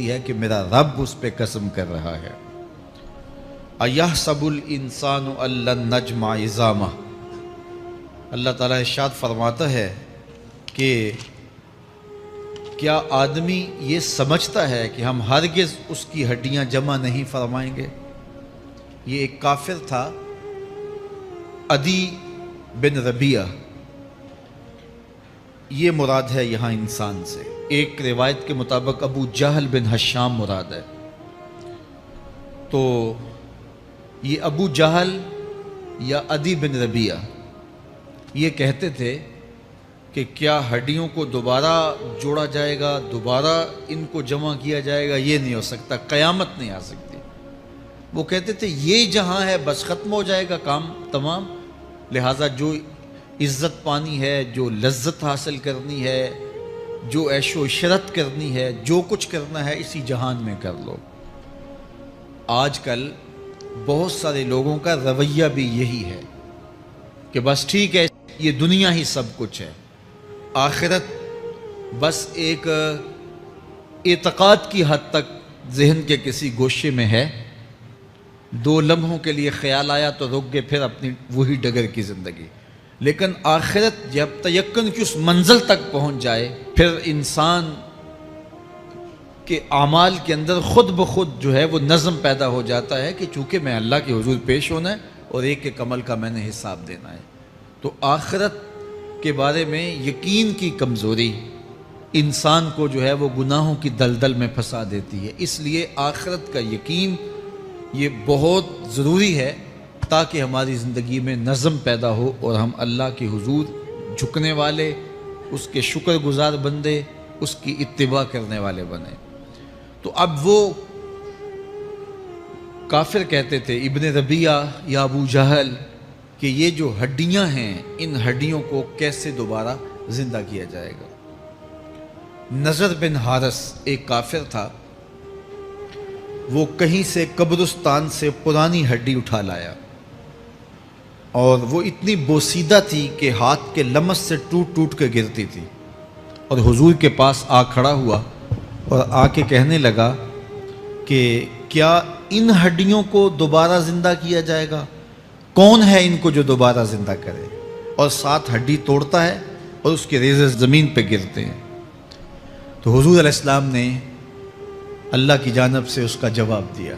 ہے کہ میرا رب اس پہ قسم کر رہا ہے۔ اَيَحْسَبُ الْإِنسَانُ أَلَّن نَجْمَعَ عِظَامَهُ، اللہ تعالیٰ ارشاد فرماتا ہے کہ کیا آدمی یہ سمجھتا ہے کہ ہم ہرگز اس کی ہڈیاں جمع نہیں فرمائیں گے؟ یہ ایک کافر تھا، عدی بن ربیعہ، یہ مراد ہے یہاں انسان سے۔ ایک روایت کے مطابق ابو جہل بن ہشام مراد ہے۔ تو یہ ابو جہل یا عدی بن ربیعہ یہ کہتے تھے کہ کیا ہڈیوں کو دوبارہ جوڑا جائے گا، دوبارہ ان کو جمع کیا جائے گا؟ یہ نہیں ہو سکتا، قیامت نہیں آ سکتی۔ وہ کہتے تھے یہ جہاں ہے بس ختم ہو جائے گا کام تمام، لہٰذا جو عزت پانی ہے، جو لذت حاصل کرنی ہے، جو عیش و عشرت کرنی ہے، جو کچھ کرنا ہے اسی جہان میں کر لو۔ آج کل بہت سارے لوگوں کا رویہ بھی یہی ہے کہ بس ٹھیک ہے، یہ دنیا ہی سب کچھ ہے، آخرت بس ایک اعتقاد کی حد تک ذہن کے کسی گوشے میں ہے، 2 لمحوں کے لیے خیال آیا تو رک گئے، پھر اپنی وہی ڈگر کی زندگی۔ لیکن آخرت جب تیقن کی اس منزل تک پہنچ جائے، پھر انسان کے اعمال کے اندر خود بخود جو ہے وہ نظم پیدا ہو جاتا ہے کہ چونکہ میں اللہ کے حضور پیش ہونا ہے اور ایک ایک عمل کا میں نے حساب دینا ہے۔ تو آخرت کے بارے میں یقین کی کمزوری انسان کو جو ہے وہ گناہوں کی دلدل میں پھنسا دیتی ہے۔ اس لیے آخرت کا یقین یہ بہت ضروری ہے تاکہ ہماری زندگی میں نظم پیدا ہو اور ہم اللہ کے حضور جھکنے والے، اس کے شکر گزار بندے، اس کی اتباع کرنے والے بنیں۔ تو اب وہ کافر کہتے تھے، ابن ربیعہ یا ابو جہل، کہ یہ جو ہڈیاں ہیں ان ہڈیوں کو کیسے دوبارہ زندہ کیا جائے گا۔ نضر بن حارث ایک کافر تھا، وہ کہیں سے قبرستان سے پرانی ہڈی اٹھا لایا اور وہ اتنی بوسیدہ تھی کہ ہاتھ کے لمس سے ٹوٹ ٹوٹ کے گرتی تھی، اور حضور کے پاس آ کھڑا ہوا اور آ کے کہنے لگا کہ کیا ان ہڈیوں کو دوبارہ زندہ کیا جائے گا؟ کون ہے ان کو جو دوبارہ زندہ کرے؟ اور 7 ہڈی توڑتا ہے اور اس کے ریزے زمین پہ گرتے ہیں۔ تو حضور علیہ السلام نے اللہ کی جانب سے اس کا جواب دیا۔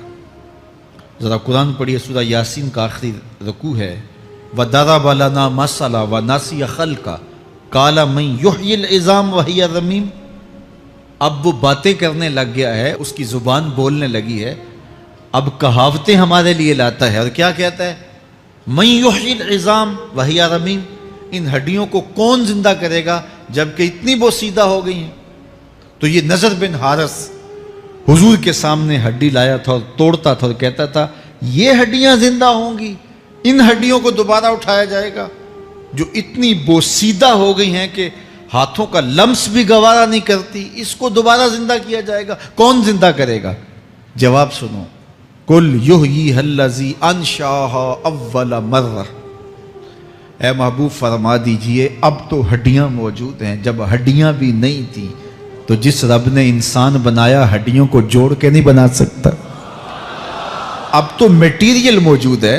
ذرا قرآن پڑھیے، سورہ یاسین کا آخری رکوع ہے، وَضَرَبَ لَنَا مَثَلًا وَنَسِیَ خَلْقَهُ قَالَ مَن يُحْیِی الْعِظَامَ وَهِیَ رَمِیمٌ۔ اب وہ باتیں کرنے لگ گیا ہے، اس کی زبان بولنے لگی ہے، اب کہاوتیں ہمارے لیے لاتا ہے، اور کیا کہتا ہے؟ مَن يُحْیِی الْعِظَامَ وَهِیَ رَمِیمٌ، ان ہڈیوں کو کون زندہ کرے گا جبکہ اتنی بوسیدہ ہو گئی ہیں؟ تو یہ نضر بن حارث حضور کے سامنے ہڈی لایا تھا اور توڑتا تھا اور کہتا تھا یہ ہڈیاں زندہ ہوں گی، ان ہڈیوں کو دوبارہ اٹھایا جائے گا جو اتنی بوسیدہ ہو گئی ہیں کہ ہاتھوں کا لمس بھی گوارا نہیں کرتی، اس کو دوبارہ زندہ کیا جائے گا؟ کون زندہ کرے گا؟ جواب سنو، قُلْ يُحْيِيهَا الَّذِي أَنشَأَهَا أَوَّلَ مَرَّةٍ، اے محبوب فرما دیجئے اب تو ہڈیاں موجود ہیں، جب ہڈیاں بھی نہیں تھیں تو جس رب نے انسان بنایا ہڈیوں کو جوڑ کے نہیں بنا سکتا؟ اب تو میٹیریل موجود ہے،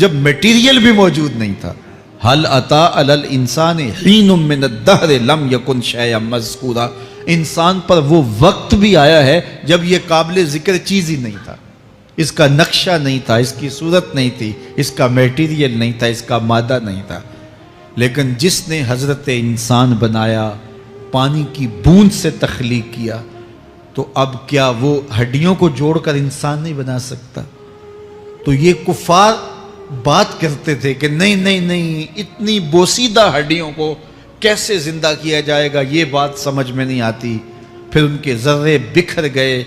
جب میٹیریل بھی موجود نہیں تھا۔ هل اتى على الانسان حين من الدهر لم يكن شيئا مذكورا، انسان پر وہ وقت بھی آیا ہے جب یہ قابل ذکر چیز ہی نہیں تھا، اس کا نقشہ نہیں تھا، اس کی صورت نہیں تھی، اس کا میٹیریل نہیں تھا، اس کا مادہ نہیں تھا، لیکن جس نے حضرت انسان بنایا، پانی کی بوند سے تخلیق کیا، تو اب کیا وہ ہڈیوں کو جوڑ کر انسان نہیں بنا سکتا؟ تو یہ کفار بات کرتے تھے کہ نہیں نہیں نہیں، اتنی بوسیدہ ہڈیوں کو کیسے زندہ کیا جائے گا، یہ بات سمجھ میں نہیں آتی۔ پھر ان کے ذرے بکھر گئے،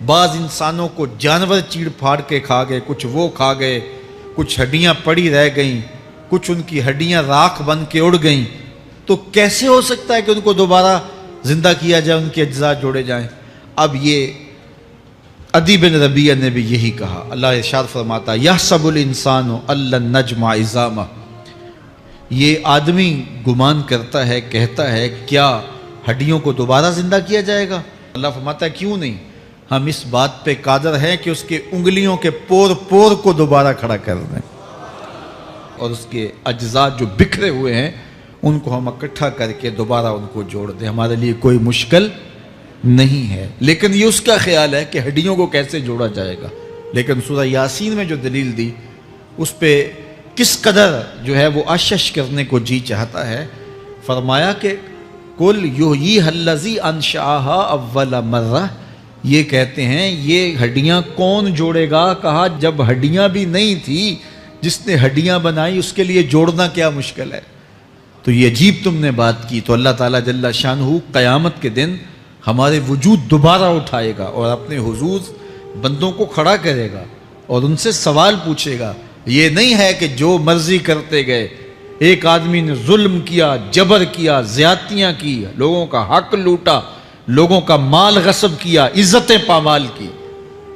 بعض انسانوں کو جانور چیڑ پھاڑ کے کھا گئے، کچھ وہ کھا گئے، کچھ ہڈیاں پڑی رہ گئیں، کچھ ان کی ہڈیاں راکھ بن کے اڑ گئیں۔ تو کیسے ہو سکتا ہے کہ ان کو دوبارہ زندہ کیا جائے، ان کے اجزاء جوڑے جائیں؟ اب یہ عدی بن ربیعہ نے بھی یہی کہا۔ اللہ ارشاد فرماتا یحسب الانسان الن نجمع عظامہ، یہ آدمی گمان کرتا ہے، کہتا ہے کیا ہڈیوں کو دوبارہ زندہ کیا جائے گا؟ اللہ فرماتا ہے کیوں نہیں، ہم اس بات پہ قادر ہیں کہ اس کے انگلیوں کے پور پور کو دوبارہ کھڑا کر دیں، اور اس کے اجزاء جو بکھرے ہوئے ہیں ان کو ہم اکٹھا کر کے دوبارہ ان کو جوڑ دیں۔ ہمارے لیے کوئی مشکل نہیں ہے، لیکن یہ اس کا خیال ہے کہ ہڈیوں کو کیسے جوڑا جائے گا۔ لیکن سورہ یاسین میں جو دلیل دی اس پہ کس قدر جو ہے وہ اشش کرنے کو جی چاہتا ہے۔ فرمایا کہ کل یحییھا الذی انشأھا اول مرہ، یہ کہتے ہیں یہ ہڈیاں کون جوڑے گا؟ کہا جب ہڈیاں بھی نہیں تھی، جس نے ہڈیاں بنائی اس کے لیے جوڑنا کیا مشکل ہے؟ تو یہ عجیب تم نے بات کی۔ تو اللہ تعالیٰ جل شانہ قیامت کے دن ہمارے وجود دوبارہ اٹھائے گا اور اپنے حضور بندوں کو کھڑا کرے گا اور ان سے سوال پوچھے گا۔ یہ نہیں ہے کہ جو مرضی کرتے گئے، ایک آدمی نے ظلم کیا، جبر کیا، زیادتیاں کی، لوگوں کا حق لوٹا، لوگوں کا مال غصب کیا، عزتیں پامال کی،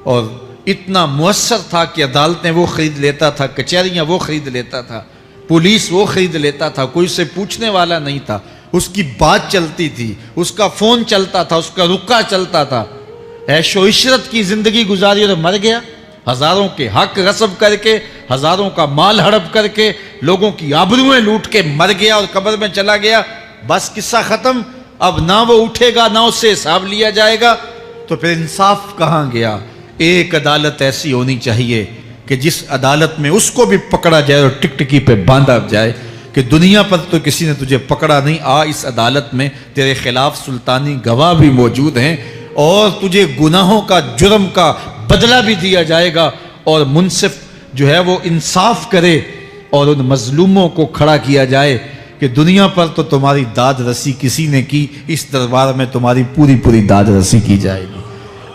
اور اتنا مؤثر تھا کہ عدالتیں وہ خرید لیتا تھا، کچہریاں وہ خرید لیتا تھا، پولیس وہ خرید لیتا تھا، کوئی سے پوچھنے والا نہیں تھا، اس کی بات چلتی تھی، اس کا فون چلتا تھا، اس کا رکا چلتا تھا، عیش و عشرت کی زندگی گزاری اور مر گیا، ہزاروں کے حق غصب کر کے، ہزاروں کا مال ہڑپ کر کے، لوگوں کی آبروئیں لوٹ کے مر گیا اور قبر میں چلا گیا، بس قصہ ختم۔ اب نہ وہ اٹھے گا نہ اس سے حساب لیا جائے گا، تو پھر انصاف کہاں گیا؟ ایک عدالت ایسی ہونی چاہیے کہ جس عدالت میں اس کو بھی پکڑا جائے اور ٹکٹکی پہ باندھا جائے کہ دنیا پر تو کسی نے تجھے پکڑا نہیں، آ اس عدالت میں تیرے خلاف سلطانی گواہ بھی موجود ہیں اور تجھے گناہوں کا، جرم کا بدلہ بھی دیا جائے گا، اور منصف جو ہے وہ انصاف کرے اور ان مظلوموں کو کھڑا کیا جائے کہ دنیا پر تو تمہاری داد رسی کسی نے کی، اس دربار میں تمہاری پوری پوری داد رسی کی جائے گی۔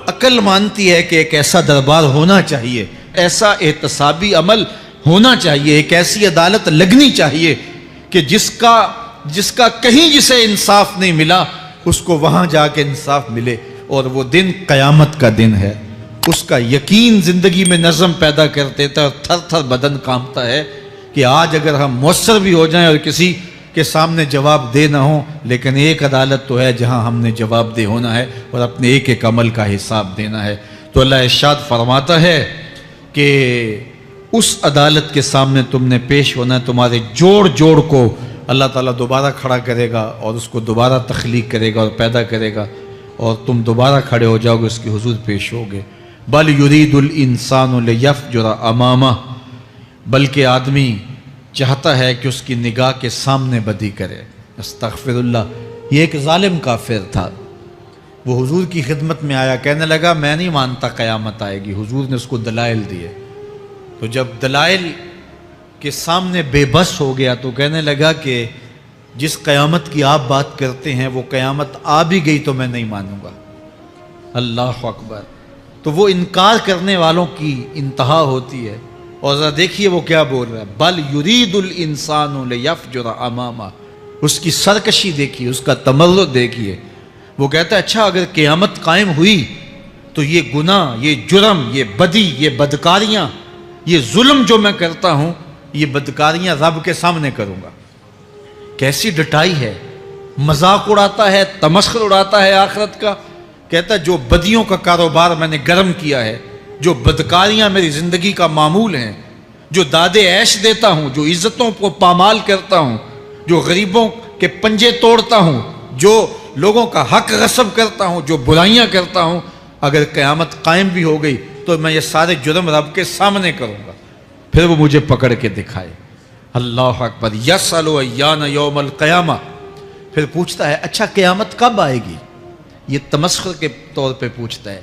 عقل مانتی ہے کہ ایک ایسا دربار ہونا چاہیے، ایسا احتسابی عمل ہونا چاہیے، ایک ایسی عدالت لگنی چاہیے کہ جس کا کہیں جسے انصاف نہیں ملا اس کو وہاں جا کے انصاف ملے، اور وہ دن قیامت کا دن ہے۔ اس کا یقین زندگی میں نظم پیدا کر دیتا ہے اور تھر تھر بدن کانپتا ہے کہ آج اگر ہم مؤثر بھی ہو جائیں اور کسی کے سامنے جواب دے نہ ہوں، لیکن ایک عدالت تو ہے جہاں ہم نے جواب دہ ہونا ہے اور اپنے ایک ایک عمل کا حساب دینا ہے۔ تو اللہ ارشاد فرماتا ہے کہ اس عدالت کے سامنے تم نے پیش ہونا ہے، تمہارے جوڑ جوڑ کو اللہ تعالیٰ دوبارہ کھڑا کرے گا اور اس کو دوبارہ تخلیق کرے گا اور پیدا کرے گا، اور تم دوبارہ کھڑے ہو جاؤ گے، اس کے حضور پیش ہوگے۔ بل یرید الانسان لیفجر امامہ، بلکہ آدمی چاہتا ہے کہ اس کی نگاہ کے سامنے بدی کرے۔ استغفر اللہ۔ یہ ایک ظالم کافر تھا، وہ حضور کی خدمت میں آیا، کہنے لگا میں نہیں مانتا قیامت آئے گی۔ حضور نے اس کو دلائل دیے، تو جب دلائل کے سامنے بے بس ہو گیا تو کہنے لگا کہ جس قیامت کی آپ بات کرتے ہیں وہ قیامت آ بھی گئی تو میں نہیں مانوں گا۔ اللہ اکبر۔ تو وہ انکار کرنے والوں کی انتہا ہوتی ہے، اور ذرا دیکھیے وہ کیا بول رہا ہے، بل یرید الانسان لیفجر امامہ۔ اس کی سرکشی دیکھیے، اس کا تمرد دیکھیے۔ وہ کہتا ہے اچھا اگر قیامت قائم ہوئی تو یہ گناہ، یہ جرم، یہ بدی، یہ بدکاریاں، یہ ظلم جو میں کرتا ہوں، یہ بدکاریاں رب کے سامنے کروں گا۔ کیسی ڈٹائی ہے، مذاق اڑاتا ہے، تمسخر اڑاتا ہے آخرت کا۔ کہتا ہے جو بدیوں کا کاروبار میں نے گرم کیا ہے، جو بدکاریاں میری زندگی کا معمول ہیں، جو داد عیش دیتا ہوں، جو عزتوں کو پامال کرتا ہوں، جو غریبوں کے پنجے توڑتا ہوں، جو لوگوں کا حق غصب کرتا ہوں، جو برائیاں کرتا ہوں، اگر قیامت قائم بھی ہو گئی تو میں یہ سارے جرم رب کے سامنے کروں گا، پھر وہ مجھے پکڑ کے دکھائے۔ اللہ اکبر۔ یسأل ایان یوم القیامہ۔ پھر پوچھتا ہے اچھا قیامت کب آئے گی؟ یہ تمسخر کے طور پہ پوچھتا ہے،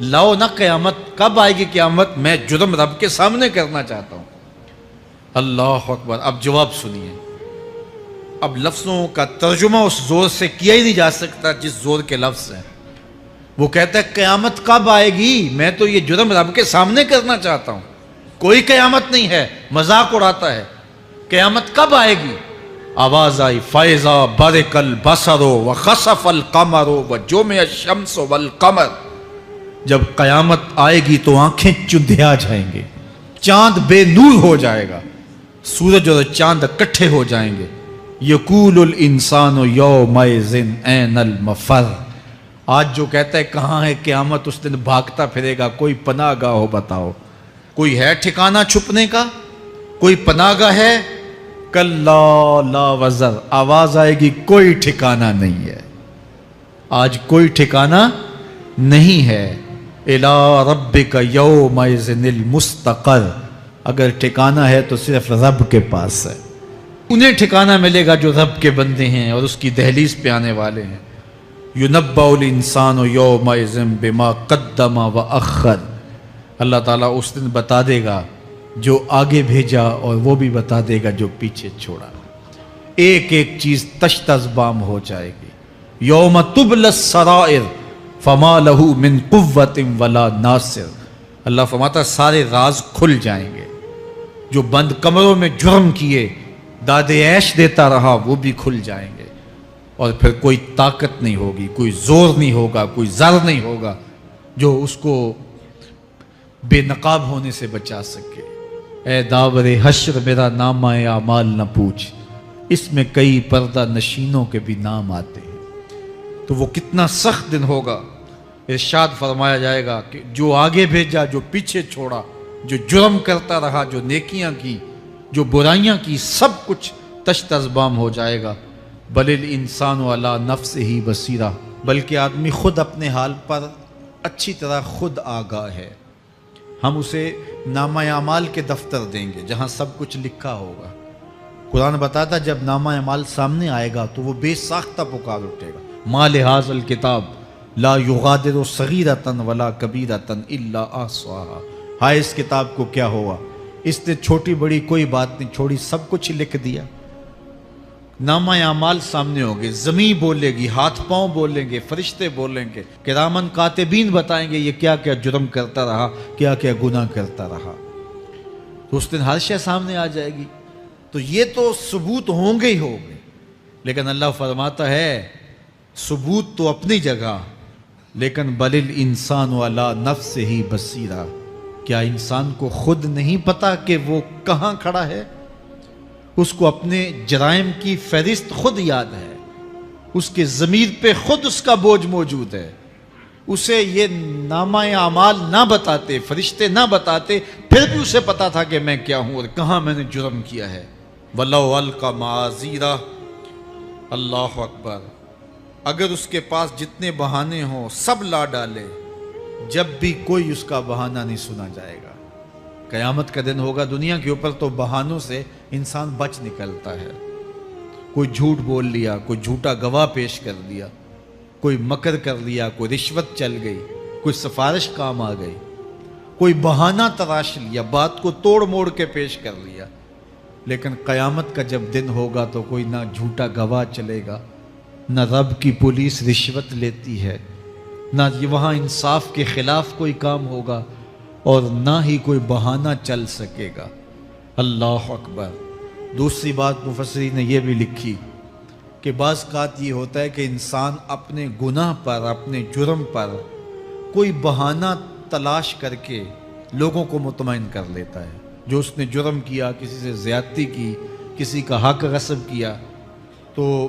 لاؤ نہ قیامت، کب آئے گی قیامت؟ میں جرم رب کے سامنے کرنا چاہتا ہوں۔ اللہ اکبر۔ اب جواب سنیے، اب لفظوں کا ترجمہ اس زور سے کیا ہی نہیں جا سکتا جس زور کے لفظ ہیں۔ وہ کہتا ہے قیامت کب آئے گی؟ میں تو یہ جرم رب کے سامنے کرنا چاہتا ہوں، کوئی قیامت نہیں ہے، مذاق اڑاتا ہے۔ قیامت کب آئے گی؟ آواز آئی فَإِذَا بَرِقَ الْبَصَرُ وَخَسَفَ الْقَمَرُ وَجُمِعَ الشَّمْسُ وَالْقَمَرُ۔ جب قیامت آئے گی تو آنکھیں چندھیا جائیں گے، چاند بے نور ہو جائے گا، سورج اور چاند اکٹھے ہو جائیں گے۔ یقول الانسان یومئذ این المفر۔ آج جو کہتا ہے کہاں ہے قیامت، اس دن بھاگتا پھرے گا، کوئی پناہ گاہ ہو بتاؤ، کوئی ہے ٹھکانہ چھپنے کا، کوئی پناہ گاہ ہے؟ کلا لا وزر، آواز آئے گی کوئی ٹھکانہ نہیں ہے، آج کوئی ٹھکانہ نہیں ہے۔ الی ربک یومئذ المستقر، اگر ٹھکانہ ہے تو صرف رب کے پاس ہے، انہیں ٹھکانہ ملے گا جو رب کے بندے ہیں اور اس کی دہلیز پہ آنے والے ہیں۔ یُنَبَّأُ الْإِنسَانُ یومئذ بما قدم وأخر، اللہ تعالیٰ اس دن بتا دے گا جو آگے بھیجا اور وہ بھی بتا دے گا جو پیچھے چھوڑا، ایک ایک چیز تشت ازبام ہو جائے گی۔ یوم تبلی السرائر فما لہ من قوت ولا ناصر، اللہ فرماتا سارے راز کھل جائیں گے، جو بند کمروں میں جرم کیے داد عیش دیتا رہا وہ بھی کھل جائیں گے، اور پھر کوئی طاقت نہیں ہوگی، کوئی زور نہیں ہوگا، کوئی زر نہیں ہوگا جو اس کو بے نقاب ہونے سے بچا سکے۔ اے داور حشر میرا نامہ اعمال نہ پوچھ، اس میں کئی پردہ نشینوں کے بھی نام آتے ہیں۔ تو وہ کتنا سخت دن ہوگا، ارشاد فرمایا جائے گا کہ جو آگے بھیجا، جو پیچھے چھوڑا، جو جرم کرتا رہا، جو نیکیاں کی، جو برائیاں کی، سب کچھ تشت ازبام ہو جائے گا۔ بل الانسان علی نفسہ بصیرہ، بلکہ آدمی خود اپنے حال پر اچھی طرح خود آگاہ ہے۔ ہم اسے نامہ اعمال کے دفتر دیں گے جہاں سب کچھ لکھا ہوگا۔ قرآن بتاتا جب نامہ اعمال سامنے آئے گا تو وہ بے ساختہ پکار اٹھے گا، ما لہذا الکتاب لا یغادر صغیرۃ ولا کبیرۃ الا احصاها، ہائے اس کتاب کو کیا ہوا، اس نے چھوٹی بڑی کوئی بات نہیں چھوڑی، سب کچھ لکھ دیا۔ نامہ اعمال سامنے ہوگے، زمین بولے گی، ہاتھ پاؤں بولیں گے، فرشتے بولیں گے، کرامن کاتبین بتائیں گے یہ کیا کیا جرم کرتا رہا، کیا کیا گناہ کرتا رہا۔ تو اس دن ہر شے سامنے آ جائے گی، تو یہ تو ثبوت ہوں گے ہی ہوں گے، لیکن اللہ فرماتا ہے ثبوت تو اپنی جگہ، لیکن بل الانسان علی نفسہ بصیرہ، کیا انسان کو خود نہیں پتا کہ وہ کہاں کھڑا ہے؟ اس کو اپنے جرائم کی فہرست خود یاد ہے، اس کے ضمیر پہ خود اس کا بوجھ موجود ہے، اسے یہ نامہ اعمال نہ بتاتے، فرشتے نہ بتاتے، پھر بھی اسے پتا تھا کہ میں کیا ہوں اور کہاں میں نے جرم کیا ہے۔ وَلَوْ أَلْقَى مَعَاذِيرَهُ، اللہ اکبر، اگر اس کے پاس جتنے بہانے ہوں سب لا ڈالے، جب بھی کوئی اس کا بہانہ نہیں سنا جائے گا۔ قیامت کا دن ہوگا، دنیا کے اوپر تو بہانوں سے انسان بچ نکلتا ہے، کوئی جھوٹ بول لیا، کوئی جھوٹا گواہ پیش کر دیا، کوئی مکر کر لیا، کوئی رشوت چل گئی، کوئی سفارش کام آ گئی، کوئی بہانہ تراش لیا، بات کو توڑ موڑ کے پیش کر لیا۔ لیکن قیامت کا جب دن ہوگا تو کوئی نہ جھوٹا گواہ چلے گا، نہ رب کی پولیس رشوت لیتی ہے، نہ وہاں انصاف کے خلاف کوئی کام ہوگا، اور نہ ہی کوئی بہانہ چل سکے گا۔ اللہ اکبر۔ دوسری بات مفسرین نے یہ بھی لکھی کہ بعض اوقات یہ ہوتا ہے کہ انسان اپنے گناہ پر، اپنے جرم پر کوئی بہانہ تلاش کر کے لوگوں کو مطمئن کر لیتا ہے۔ جو اس نے جرم کیا، کسی سے زیادتی کی، کسی کا حق غصب کیا، تو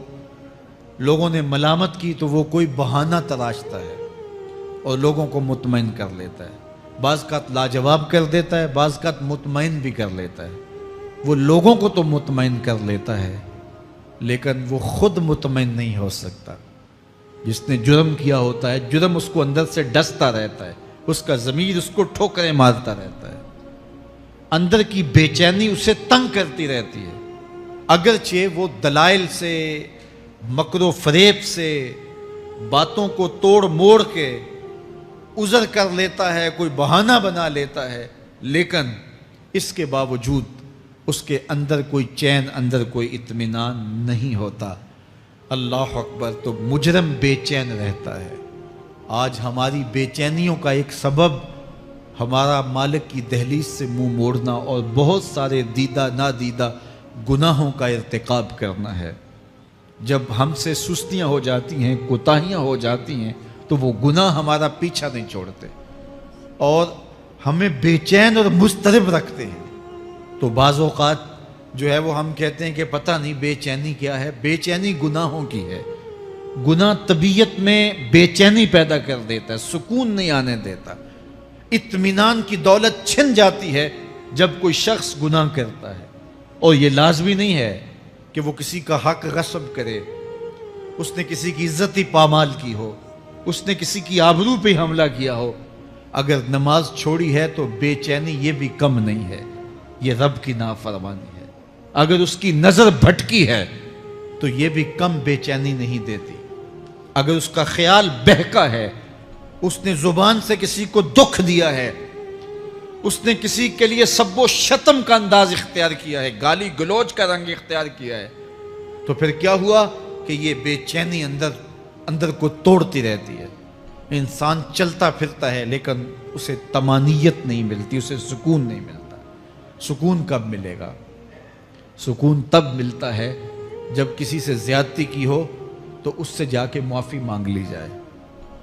لوگوں نے ملامت کی تو وہ کوئی بہانہ تلاشتا ہے اور لوگوں کو مطمئن کر لیتا ہے۔ بعض کا لاجواب کر دیتا ہے، بعض کا مطمئن بھی کر لیتا ہے۔ وہ لوگوں کو تو مطمئن کر لیتا ہے لیکن وہ خود مطمئن نہیں ہو سکتا۔ جس نے جرم کیا ہوتا ہے، جرم اس کو اندر سے ڈستا رہتا ہے، اس کا ضمیر اس کو ٹھوکریں مارتا رہتا ہے، اندر کی بے چینی اسے تنگ کرتی رہتی ہے، اگرچہ وہ دلائل سے، مکر و فریب سے، باتوں کو توڑ موڑ کے عذر کر لیتا ہے، کوئی بہانہ بنا لیتا ہے، لیکن اس کے باوجود اس کے اندر کوئی چین، اندر کوئی اطمینان نہیں ہوتا۔ اللہ اکبر۔ تو مجرم بے چین رہتا ہے۔ آج ہماری بے چینیوں کا ایک سبب ہمارا مالک کی دہلیز سے منہ موڑنا اور بہت سارے دیدہ نادیدہ گناہوں کا ارتکاب کرنا ہے۔ جب ہم سے سستیاں ہو جاتی ہیں، کوتاہیاں ہو جاتی ہیں، تو وہ گناہ ہمارا پیچھا نہیں چھوڑتے اور ہمیں بے چین اور مضطرب رکھتے ہیں۔ تو بعض اوقات جو ہے وہ ہم کہتے ہیں کہ پتہ نہیں بے چینی کیا ہے، بے چینی گناہوں کی ہے۔ گناہ طبیعت میں بے چینی پیدا کر دیتا ہے، سکون نہیں آنے دیتا، اطمینان کی دولت چھن جاتی ہے جب کوئی شخص گناہ کرتا ہے۔ اور یہ لازمی نہیں ہے کہ وہ کسی کا حق غصب کرے، اس نے کسی کی عزت ہی پامال کی ہو، اس نے کسی کی آبرو پہ حملہ کیا ہو، اگر نماز چھوڑی ہے تو بے چینی یہ بھی کم نہیں ہے، یہ رب کی نافرمانی ہے۔ اگر اس کی نظر بھٹکی ہے تو یہ بھی کم بے چینی نہیں دیتی۔ اگر اس کا خیال بہکا ہے، اس نے زبان سے کسی کو دکھ دیا ہے، اس نے کسی کے لیے سب و شتم کا انداز اختیار کیا ہے، گالی گلوچ کا رنگ اختیار کیا ہے، تو پھر کیا ہوا کہ یہ بے چینی اندر کو توڑتی رہتی ہے۔ انسان چلتا پھرتا ہے لیکن اسے طمانیت نہیں ملتی، اسے سکون نہیں ملتا۔ سکون کب ملے گا؟ سکون تب ملتا ہے جب کسی سے زیادتی کی ہو تو اس سے جا کے معافی مانگ لی جائے،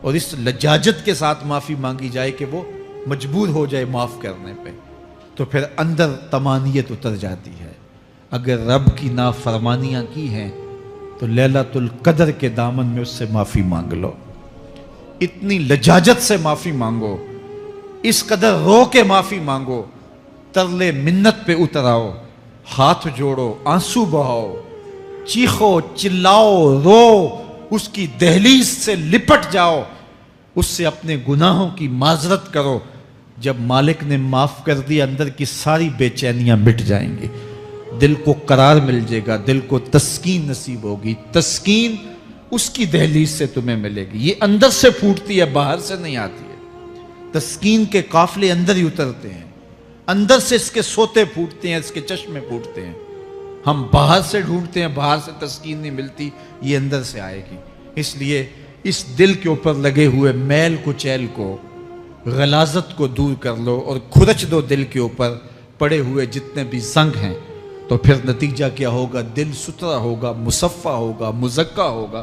اور اس لجاجت کے ساتھ معافی مانگی جائے کہ وہ مجبور ہو جائے معاف کرنے پہ، تو پھر اندر طمانیت اتر جاتی ہے۔ اگر رب کی نافرمانیاں کی ہیں تو لیلۃ القدر کے دامن میں اس سے معافی مانگ لو، اتنی لجاجت سے معافی مانگو، اس قدر رو کے معافی مانگو، ترلے منت پہ اتر آؤ، ہاتھ جوڑو، آنسو بہاؤ، چیخو، چلاؤ، رو، اس کی دہلیز سے لپٹ جاؤ، اس سے اپنے گناہوں کی معذرت کرو۔ جب مالک نے معاف کر دی، اندر کی ساری بے چینیاں مٹ جائیں گی، دل کو قرار مل جائے گا، دل کو تسکین نصیب ہوگی۔ تسکین اس کی دہلیز سے تمہیں ملے گی، یہ اندر سے پھوٹتی ہے، باہر سے نہیں آتی ہے۔ تسکین کے قافلے اندر ہی اترتے ہیں، اندر سے اس کے سوتے پھوٹتے ہیں، اس کے چشمے پھوٹتے ہیں۔ ہم باہر سے ڈھونڈتے ہیں، باہر سے تسکین نہیں ملتی، یہ اندر سے آئے گی۔ اس لیے اس دل کے اوپر لگے ہوئے میل کچیل کو، غلاظت کو دور کر لو اور کھرچ دو دل کے اوپر پڑے ہوئے جتنے بھی زنگ ہیں، تو پھر نتیجہ کیا ہوگا؟ دل ستھرا ہوگا، مصفہ ہوگا، مزکا ہوگا،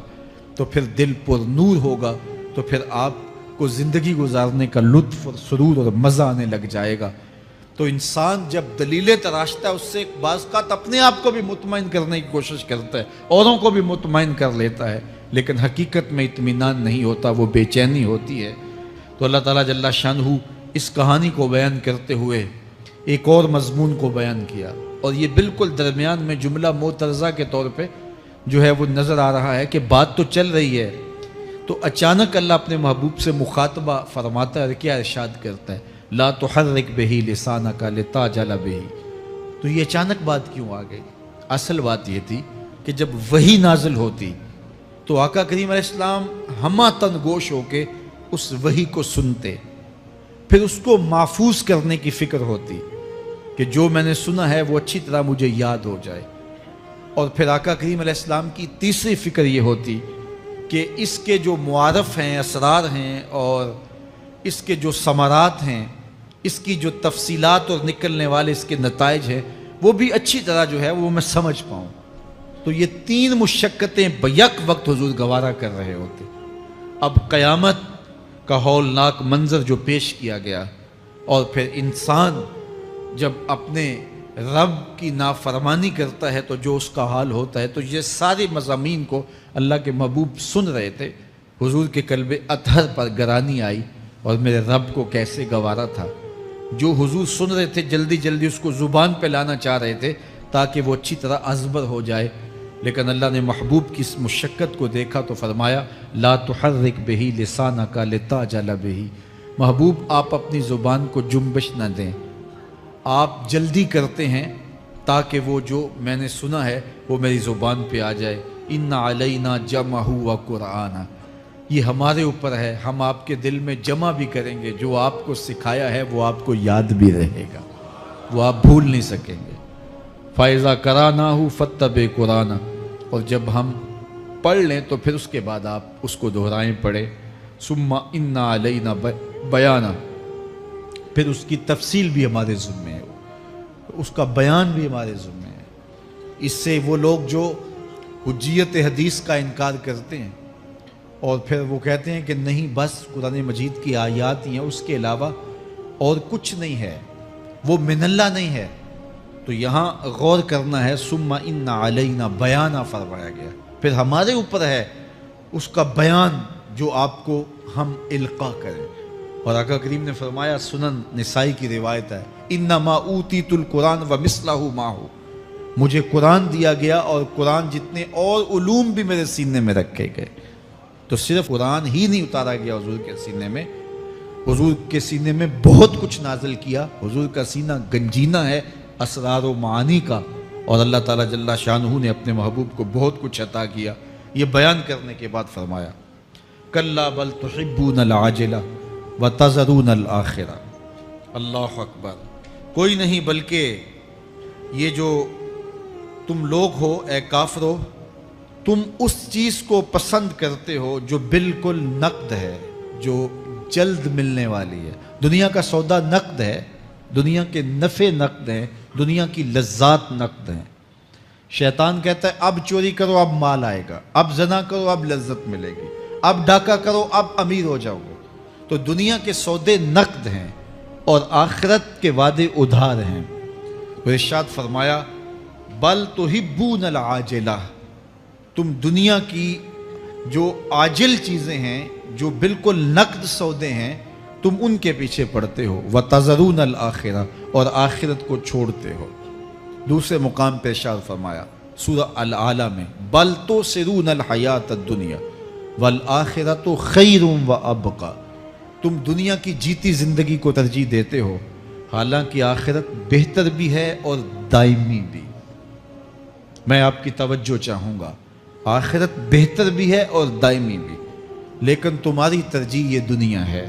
تو پھر دل پر نور ہوگا، تو پھر آپ کو زندگی گزارنے کا لطف اور سرور اور مزہ آنے لگ جائے گا۔ تو انسان جب دلیلیں تراشتا ہے، اس سے ایک بعض اوقات اپنے آپ کو بھی مطمئن کرنے کی کوشش کرتا ہے، اوروں کو بھی مطمئن کر لیتا ہے، لیکن حقیقت میں اطمینان نہیں ہوتا، وہ بے چینی ہوتی ہے۔ تو اللہ تعالیٰ جل شانہ اس کہانی کو بیان کرتے ہوئے ایک اور مضمون کو بیان کیا، اور یہ بالکل درمیان میں جملہ معترضہ کے طور پہ جو ہے وہ نظر آ رہا ہے کہ بات تو چل رہی ہے، تو اچانک اللہ اپنے محبوب سے مخاطبہ فرماتا ہے اور کیا ارشاد کرتا ہے؟ لا تحرک بہ لسانک لتعجل بہ۔ تو یہ اچانک بات کیوں آ گئی؟ اصل بات یہ تھی کہ جب وحی نازل ہوتی تو آقا کریم علیہ السلام ہمہ تن گوش ہو کے اس وحی کو سنتے، پھر اس کو محفوظ کرنے کی فکر ہوتی کہ جو میں نے سنا ہے وہ اچھی طرح مجھے یاد ہو جائے، اور پھر آقا کریم علیہ السلام کی تیسری فکر یہ ہوتی کہ اس کے جو معارف ہیں، اسرار ہیں، اور اس کے جو ثمرات ہیں، اس کی جو تفصیلات اور نکلنے والے اس کے نتائج ہیں، وہ بھی اچھی طرح جو ہے وہ میں سمجھ پاؤں۔ تو یہ تین مشقتیں بیک وقت حضور گوارا کر رہے ہوتے۔ اب قیامت کا ہولناک منظر جو پیش کیا گیا، اور پھر انسان جب اپنے رب کی نافرمانی کرتا ہے تو جو اس کا حال ہوتا ہے، تو یہ سارے مضامین کو اللہ کے محبوب سن رہے تھے۔ حضور کے قلب اطہر پر گرانی آئی، اور میرے رب کو کیسے گوارا تھا۔ جو حضور سن رہے تھے جلدی جلدی اس کو زبان پہ لانا چاہ رہے تھے تاکہ وہ اچھی طرح ازبر ہو جائے، لیکن اللہ نے محبوب کی اس مشقت کو دیکھا تو فرمایا لا تحرک بہ لسانک لتعجل بہ۔ محبوب آپ اپنی زبان کو جنبش نہ دیں، آپ جلدی کرتے ہیں تاکہ وہ جو میں نے سنا ہے وہ میری زبان پہ آ جائے۔ ان علینا جمعہ و قرآن، یہ ہمارے اوپر ہے، ہم آپ کے دل میں جمع بھی کریں گے، جو آپ کو سکھایا ہے وہ آپ کو یاد بھی رہے گا، وہ آپ بھول نہیں سکیں گے۔ فَإِذَا قَرَأْنَاهُ فَاتَّبِعْ قُرْآنَهُ، اور جب ہم پڑھ لیں تو پھر اس کے بعد آپ اس کو دہرائیں پڑھیں۔ ثُمَّ إِنَّ عَلَيْنَا بَيَانًا، پھر اس کی تفصیل بھی ہمارے ذمہ ہے، اس کا بیان بھی ہمارے ذمہ ہے۔ اس سے وہ لوگ جو حجیت حدیث کا انکار کرتے ہیں اور پھر وہ کہتے ہیں کہ نہیں بس قرآن مجید کی آیات ہی ہیں، اس کے علاوہ اور کچھ نہیں ہے، وہ من اللہ نہیں ہے، تو یہاں غور کرنا ہے۔ ثم ان علینا بیانہ فرمایا گیا، پھر ہمارے اوپر ہے اس کا بیان جو آپ کو ہم القا کریں. اور آقا کریم نے فرمایا، سنن نسائی کی روایت ہے، انما اوتیت القرآن ومثلہ معہ، مجھے قرآن دیا گیا اور قرآن جتنے اور علوم بھی میرے سینے میں رکھے گئے. تو صرف قرآن ہی نہیں اتارا گیا حضور کے سینے میں، حضور کے سینے میں بہت کچھ نازل کیا. حضور کا سینہ گنجینہ ہے اسرار و معانی کا، اور اللہ تعالیٰ جل شانہ نے اپنے محبوب کو بہت کچھ عطا کیا. یہ بیان کرنے کے بعد فرمایا، کلا بل تحبون العاجلہ وتذرون الآخرہ. اللہ اکبر. کوئی نہیں بلکہ یہ جو تم لوگ ہو اے کافرو، تم اس چیز کو پسند کرتے ہو جو بالکل نقد ہے، جو جلد ملنے والی ہے. دنیا کا سودا نقد ہے، دنیا کے نفع نقد ہیں، دنیا کی لذات نقد ہیں. شیطان کہتا ہے اب چوری کرو اب مال آئے گا، اب زنا کرو اب لذت ملے گی، اب ڈاکہ کرو اب امیر ہو جاؤ گے. تو دنیا کے سودے نقد ہیں اور آخرت کے وعدے ادھار ہیں. تو ارشاد فرمایا، بل تحبون العاجلہ، تم دنیا کی جو عاجل چیزیں ہیں، جو بالکل نقد سودے ہیں، تم ان کے پیچھے پڑتے ہو. وتذرون الآخرہ، اور آخرت کو چھوڑتے ہو. دوسرے مقام پہ ارشاد فرمایا سورہ الاعلیٰ میں، بل تؤثرون الحیات الدنیا والآخرۃ خیر وابقی، تم دنیا کی جیتی زندگی کو ترجیح دیتے ہو، حالانکہ آخرت بہتر بھی ہے اور دائمی بھی. میں آپ کی توجہ چاہوں گا، آخرت بہتر بھی ہے اور دائمی بھی، لیکن تمہاری ترجیح یہ دنیا ہے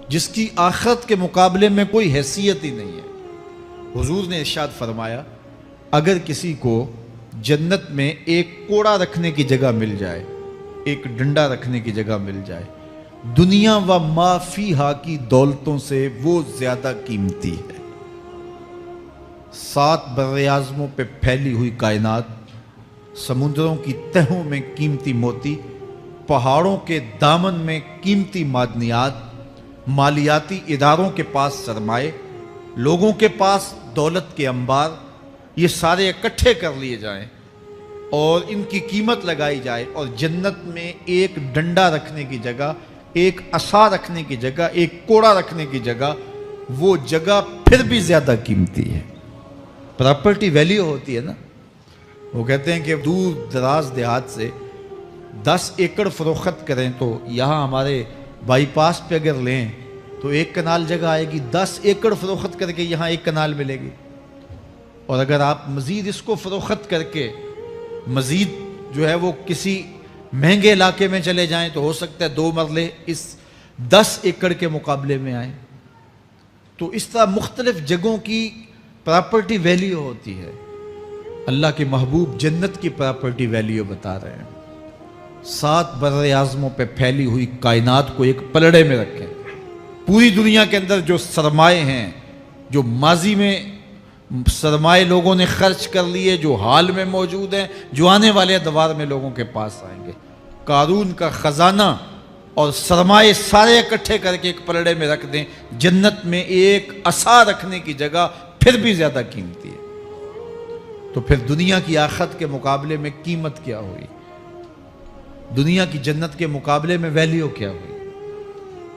جس کی آخرت کے مقابلے میں کوئی حیثیت ہی نہیں ہے. حضور نے ارشاد فرمایا، اگر کسی کو جنت میں ایک کوڑا رکھنے کی جگہ مل جائے، ایک ڈنڈا رکھنے کی جگہ مل جائے، دنیا و ما فیہا کی دولتوں سے وہ زیادہ قیمتی ہے. 7 براعظموں پہ پھیلی ہوئی کائنات، سمندروں کی تہوں میں قیمتی موتی، پہاڑوں کے دامن میں قیمتی معدنیات، مالیاتی اداروں کے پاس سرمائے، لوگوں کے پاس دولت کے انبار، یہ سارے اکٹھے کر لیے جائیں اور ان کی قیمت لگائی جائے، اور جنت میں ایک ڈنڈا رکھنے کی جگہ، ایک عصا رکھنے کی جگہ، ایک کوڑا رکھنے کی جگہ، وہ جگہ پھر بھی زیادہ قیمتی ہے. پراپرٹی ویلیو ہوتی ہے نا. وہ کہتے ہیں کہ دور دراز دیہات سے 10 ایکڑ فروخت کریں تو یہاں ہمارے بائی پاس پہ اگر لیں تو 1 کنال جگہ آئے گی، 10 ایکڑ فروخت کر کے یہاں 1 کنال ملے گی. اور اگر آپ مزید اس کو فروخت کر کے مزید جو ہے وہ کسی مہنگے علاقے میں چلے جائیں تو ہو سکتا ہے 2 مرلے اس 10 ایکڑ کے مقابلے میں آئیں. تو اس طرح مختلف جگہوں کی پراپرٹی ویلیو ہوتی ہے. اللہ کے محبوب جنت کی پراپرٹی ویلیو بتا رہے ہیں. 7 براعظموں پہ پھیلی ہوئی کائنات کو ایک پلڑے میں رکھیں. پوری دنیا کے اندر جو سرمائے ہیں، جو ماضی میں سرمائے لوگوں نے خرچ کر لیے، جو حال میں موجود ہیں، جو آنے والے ادوار میں لوگوں کے پاس آئیں گے، قارون کا خزانہ اور سرمائے سارے اکٹھے کر کے ایک پلڑے میں رکھ دیں، جنت میں ایک عصا رکھنے کی جگہ پھر بھی زیادہ قیمتی ہے. تو پھر دنیا کی آخرت کے مقابلے میں قیمت کیا ہوئی؟ دنیا کی جنت کے مقابلے میں ویلیو کیا ہوئی؟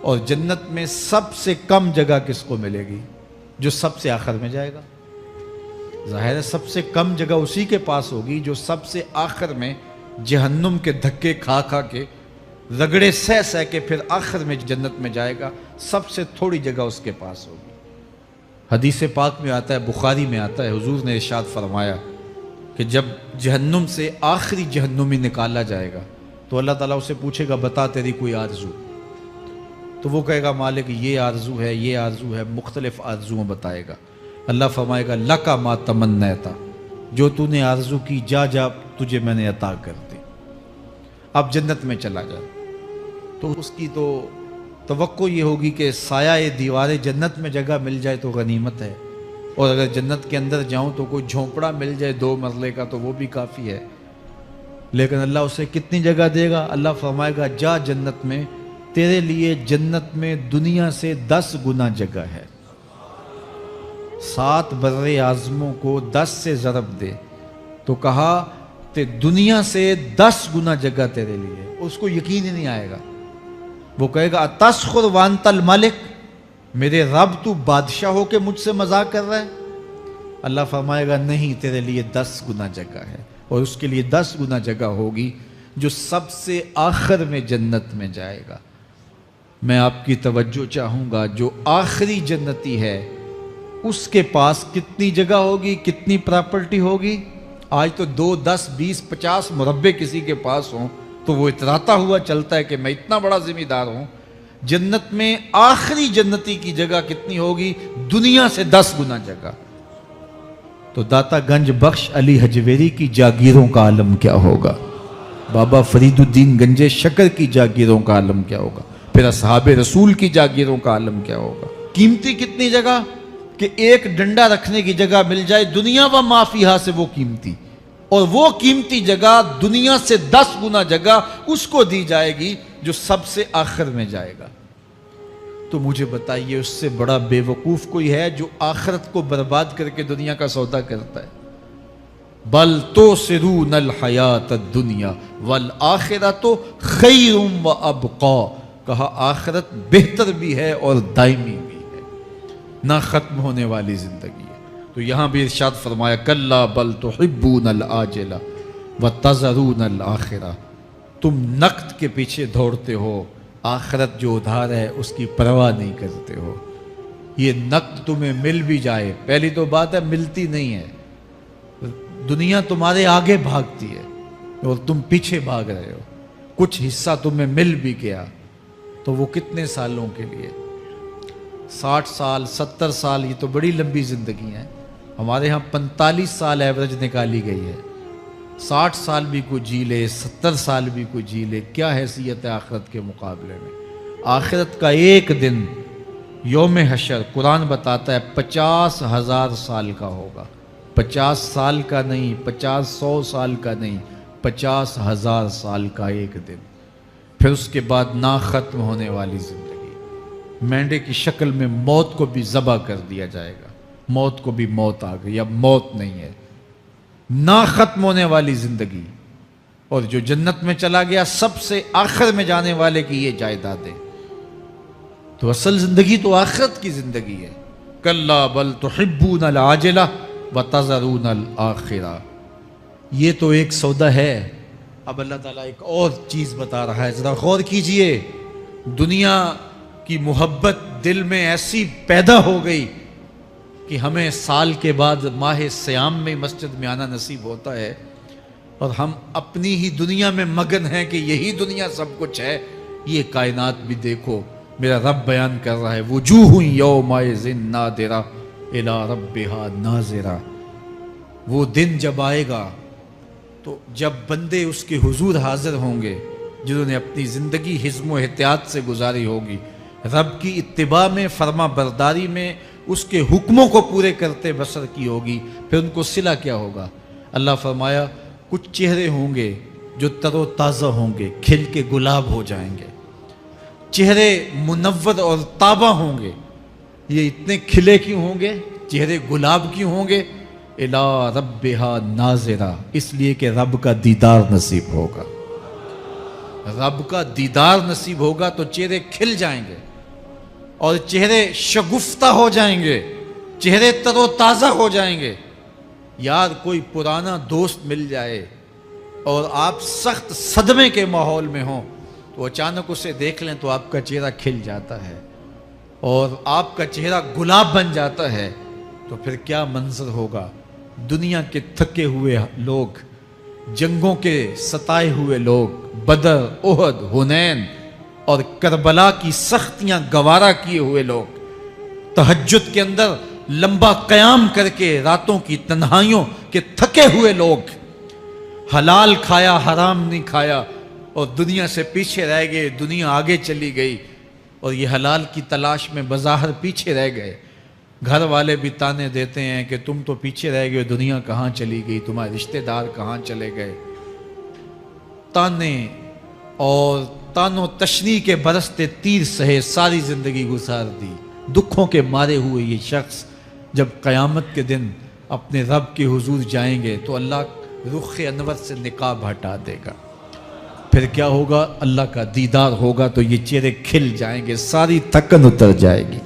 اور جنت میں سب سے کم جگہ کس کو ملے گی؟ جو سب سے آخر میں جائے گا. ظاہر ہے سب سے کم جگہ اسی کے پاس ہوگی جو سب سے آخر میں جہنم کے دھکے کھا کھا کے، رگڑے سہ سہ کے پھر آخر میں جنت میں جائے گا. سب سے تھوڑی جگہ اس کے پاس ہوگی. حدیث پاک میں آتا ہے، بخاری میں آتا ہے، حضور نے ارشاد فرمایا کہ جب جہنم سے آخری جہنمی نکالا جائے گا تو اللہ تعالیٰ اسے پوچھے گا بتا تیری کوئی آرزو؟ تو وہ کہے گا مالک یہ آرزو ہے، یہ آرزو ہے، مختلف آرزویں بتائے گا. اللہ فرمائے گا لکا ما تمنیتا، جو تو نے آرزو کی جا جا تجھے میں نے عطا کر دی، اب جنت میں چلا جا. تو اس کی تو توقع یہ ہوگی کہ سایہ دیوار جنت میں جگہ مل جائے تو غنیمت ہے، اور اگر جنت کے اندر جاؤں تو کوئی جھونپڑا مل جائے 2 مرلے کا تو وہ بھی کافی ہے. لیکن اللہ اسے کتنی جگہ دے گا؟ اللہ فرمائے گا جا جنت میں، تیرے لیے جنت میں دنیا سے 10 گنا جگہ ہے. 7 براعظموں کو 10 سے ضرب دے تو کہا دنیا سے 10 گنا جگہ تیرے لیے. اس کو یقین ہی نہیں آئے گا. وہ کہے گا اتسخر وانت الملک، میرے رب تو بادشاہ ہو کے مجھ سے مذاق کر رہا ہے؟ اللہ فرمائے گا نہیں، تیرے لیے 10 گنا جگہ ہے، اور اس کے لیے 10 گنا جگہ ہوگی جو سب سے آخر میں جنت میں جائے گا. میں آپ کی توجہ چاہوں گا، جو آخری جنتی ہے اس کے پاس کتنی جگہ ہوگی، کتنی پراپرٹی ہوگی؟ آج تو 2 10 20 50 مربع کسی کے پاس ہوں تو وہ اتراتا ہوا چلتا ہے کہ میں اتنا بڑا ذمہ دار ہوں. جنت میں آخری جنتی کی جگہ کتنی ہوگی؟ دنیا سے 10 گنا جگہ. تو داتا گنج بخش علی حجویری کی جاگیروں کا عالم کیا ہوگا؟ بابا فرید الدین گنجے شکر کی جاگیروں کا عالم کیا ہوگا؟ پھر اصحاب رسول کی جاگیروں کا عالم کیا ہوگا؟ قیمتی کتنی جگہ کہ ایک ڈنڈا رکھنے کی جگہ مل جائے دنیا و ما فیہا سے وہ قیمتی، اور وہ قیمتی جگہ دنیا سے 10 گنا جگہ اس کو دی جائے گی جو سب سے آخر میں جائے گا. تو مجھے بتائیے اس سے بڑا بے وقوف کوئی ہے جو آخرت کو برباد کر کے دنیا کا سودا کرتا ہے؟ بل تؤثرون الحیات الدنیا والآخرۃ خیر وابقی. کہا آخرت بہتر بھی ہے اور دائمی بھی ہے، نہ ختم ہونے والی زندگی ہے. تو یہاں بھی ارشاد فرمایا کلا بل تحبون العاجلہ وتذرون الآخرہ. تم نقد کے پیچھے دوڑتے ہو، آخرت جو ادھار ہے اس کی پرواہ نہیں کرتے ہو. یہ نقد تمہیں مل بھی جائے، پہلی تو بات ہے ملتی نہیں ہے. دنیا تمہارے آگے بھاگتی ہے اور تم پیچھے بھاگ رہے ہو. کچھ حصہ تمہیں مل بھی گیا تو وہ کتنے سالوں کے لیے؟ 60 سال 70 سال، یہ تو بڑی لمبی زندگی ہے. ہمارے ہاں 45 سال ایوریج نکالی گئی ہے. 60 سال بھی کوئی جی لے، 70 سال بھی کوئی جی لے، کیا حیثیت ہے آخرت کے مقابلے میں؟ آخرت کا ایک دن یوم حشر قرآن بتاتا ہے 50,000 سال کا ہوگا. 50 سال کا نہیں، 50-100 سال کا نہیں، 50,000 سال کا ایک دن. پھر اس کے بعد نہ ختم ہونے والی زندگی. مینڈے کی شکل میں موت کو بھی ذبح کر دیا جائے گا. موت کو بھی موت آ گئی، اب موت نہیں ہے. نہ ختم ہونے والی زندگی. اور جو جنت میں چلا گیا سب سے آخر میں جانے والے کی یہ جائیدادیں. تو اصل زندگی تو آخرت کی زندگی ہے. کلا بل تحبون العاجلہ وتذرون الآخرہ. یہ تو ایک سودا ہے. اب اللہ تعالیٰ ایک اور چیز بتا رہا ہے، ذرا غور کیجئے. دنیا کی محبت دل میں ایسی پیدا ہو گئی کہ ہمیں سال کے بعد ماہ سیام میں مسجد میں آنا نصیب ہوتا ہے، اور ہم اپنی ہی دنیا میں مگن ہیں کہ یہی دنیا سب کچھ ہے. یہ کائنات بھی دیکھو، میرا رب بیان کر رہا ہے وجوہ یومئذ ناظرہ الی ربہا ناظرہ. وہ دن جب آئے گا تو جب بندے اس کے حضور حاضر ہوں گے جنہوں نے اپنی زندگی حزم و احتیاط سے گزاری ہوگی، رب کی اتباع میں، فرما برداری میں، اس کے حکموں کو پورے کرتے بسر کی ہوگی، پھر ان کو صلہ کیا ہوگا؟ اللہ فرمایا کچھ چہرے ہوں گے جو تر و تازہ ہوں گے، کھل کے گلاب ہو جائیں گے. چہرے منور اور تابہ ہوں گے. یہ اتنے کھلے کیوں ہوں گے؟ چہرے گلاب کیوں ہوں گے؟ الی ربہا ناظرہ، اس لیے کہ رب کا دیدار نصیب ہوگا. رب کا دیدار نصیب ہوگا تو چہرے کھل جائیں گے اور چہرے شگفتہ ہو جائیں گے، چہرے تر و تازہ ہو جائیں گے. یار کوئی پرانا دوست مل جائے اور آپ سخت صدمے کے ماحول میں ہوں تو اچانک اسے دیکھ لیں تو آپ کا چہرہ کھل جاتا ہے اور آپ کا چہرہ گلاب بن جاتا ہے. تو پھر کیا منظر ہوگا؟ دنیا کے تھکے ہوئے لوگ، جنگوں کے ستائے ہوئے لوگ، بدر، احد، حنین اور کربلا کی سختیاں گوارا کیے ہوئے لوگ، تہجد کے اندر لمبا قیام کر کے راتوں کی تنہائیوں کے تھکے ہوئے لوگ، حلال کھایا حرام نہیں کھایا اور دنیا سے پیچھے رہ گئے، دنیا آگے چلی گئی اور یہ حلال کی تلاش میں بظاہر پیچھے رہ گئے. گھر والے بھی تانے دیتے ہیں کہ تم تو پیچھے رہ گئے، دنیا کہاں چلی گئی، تمہارے رشتہ دار کہاں چلے گئے. تانے اور تانوں تشنیع کے برستے تیر سہے ساری زندگی گزار دی. دکھوں کے مارے ہوئے یہ شخص جب قیامت کے دن اپنے رب کے حضور جائیں گے تو اللہ رخ انور سے نقاب ہٹا دے گا. پھر کیا ہوگا؟ اللہ کا دیدار ہوگا تو یہ چہرے کھل جائیں گے، ساری تھکن اتر جائے گی،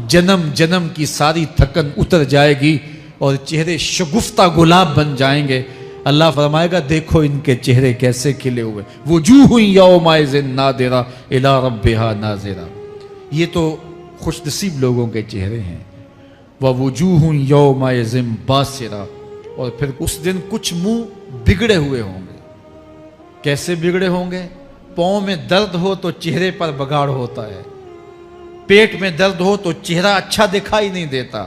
جنم جنم کی ساری تھکن اتر جائے گی اور چہرے شگفتہ گلاب بن جائیں گے. اللہ فرمائے گا دیکھو ان کے چہرے کیسے کھلے ہوئے. وجوہ یومئذ ناظرہ الی ربہا ناظرہ. یہ تو خوش نصیب لوگوں کے چہرے ہیں. ووجوہ یومئذ باسرہ. اور پھر اس دن کچھ منہ بگڑے ہوئے ہوں گے. کیسے بگڑے ہوں گے؟ پاؤں میں درد ہو تو چہرے پر بگاڑ ہوتا ہے، پیٹ میں درد ہو تو چہرہ اچھا دکھائی نہیں دیتا،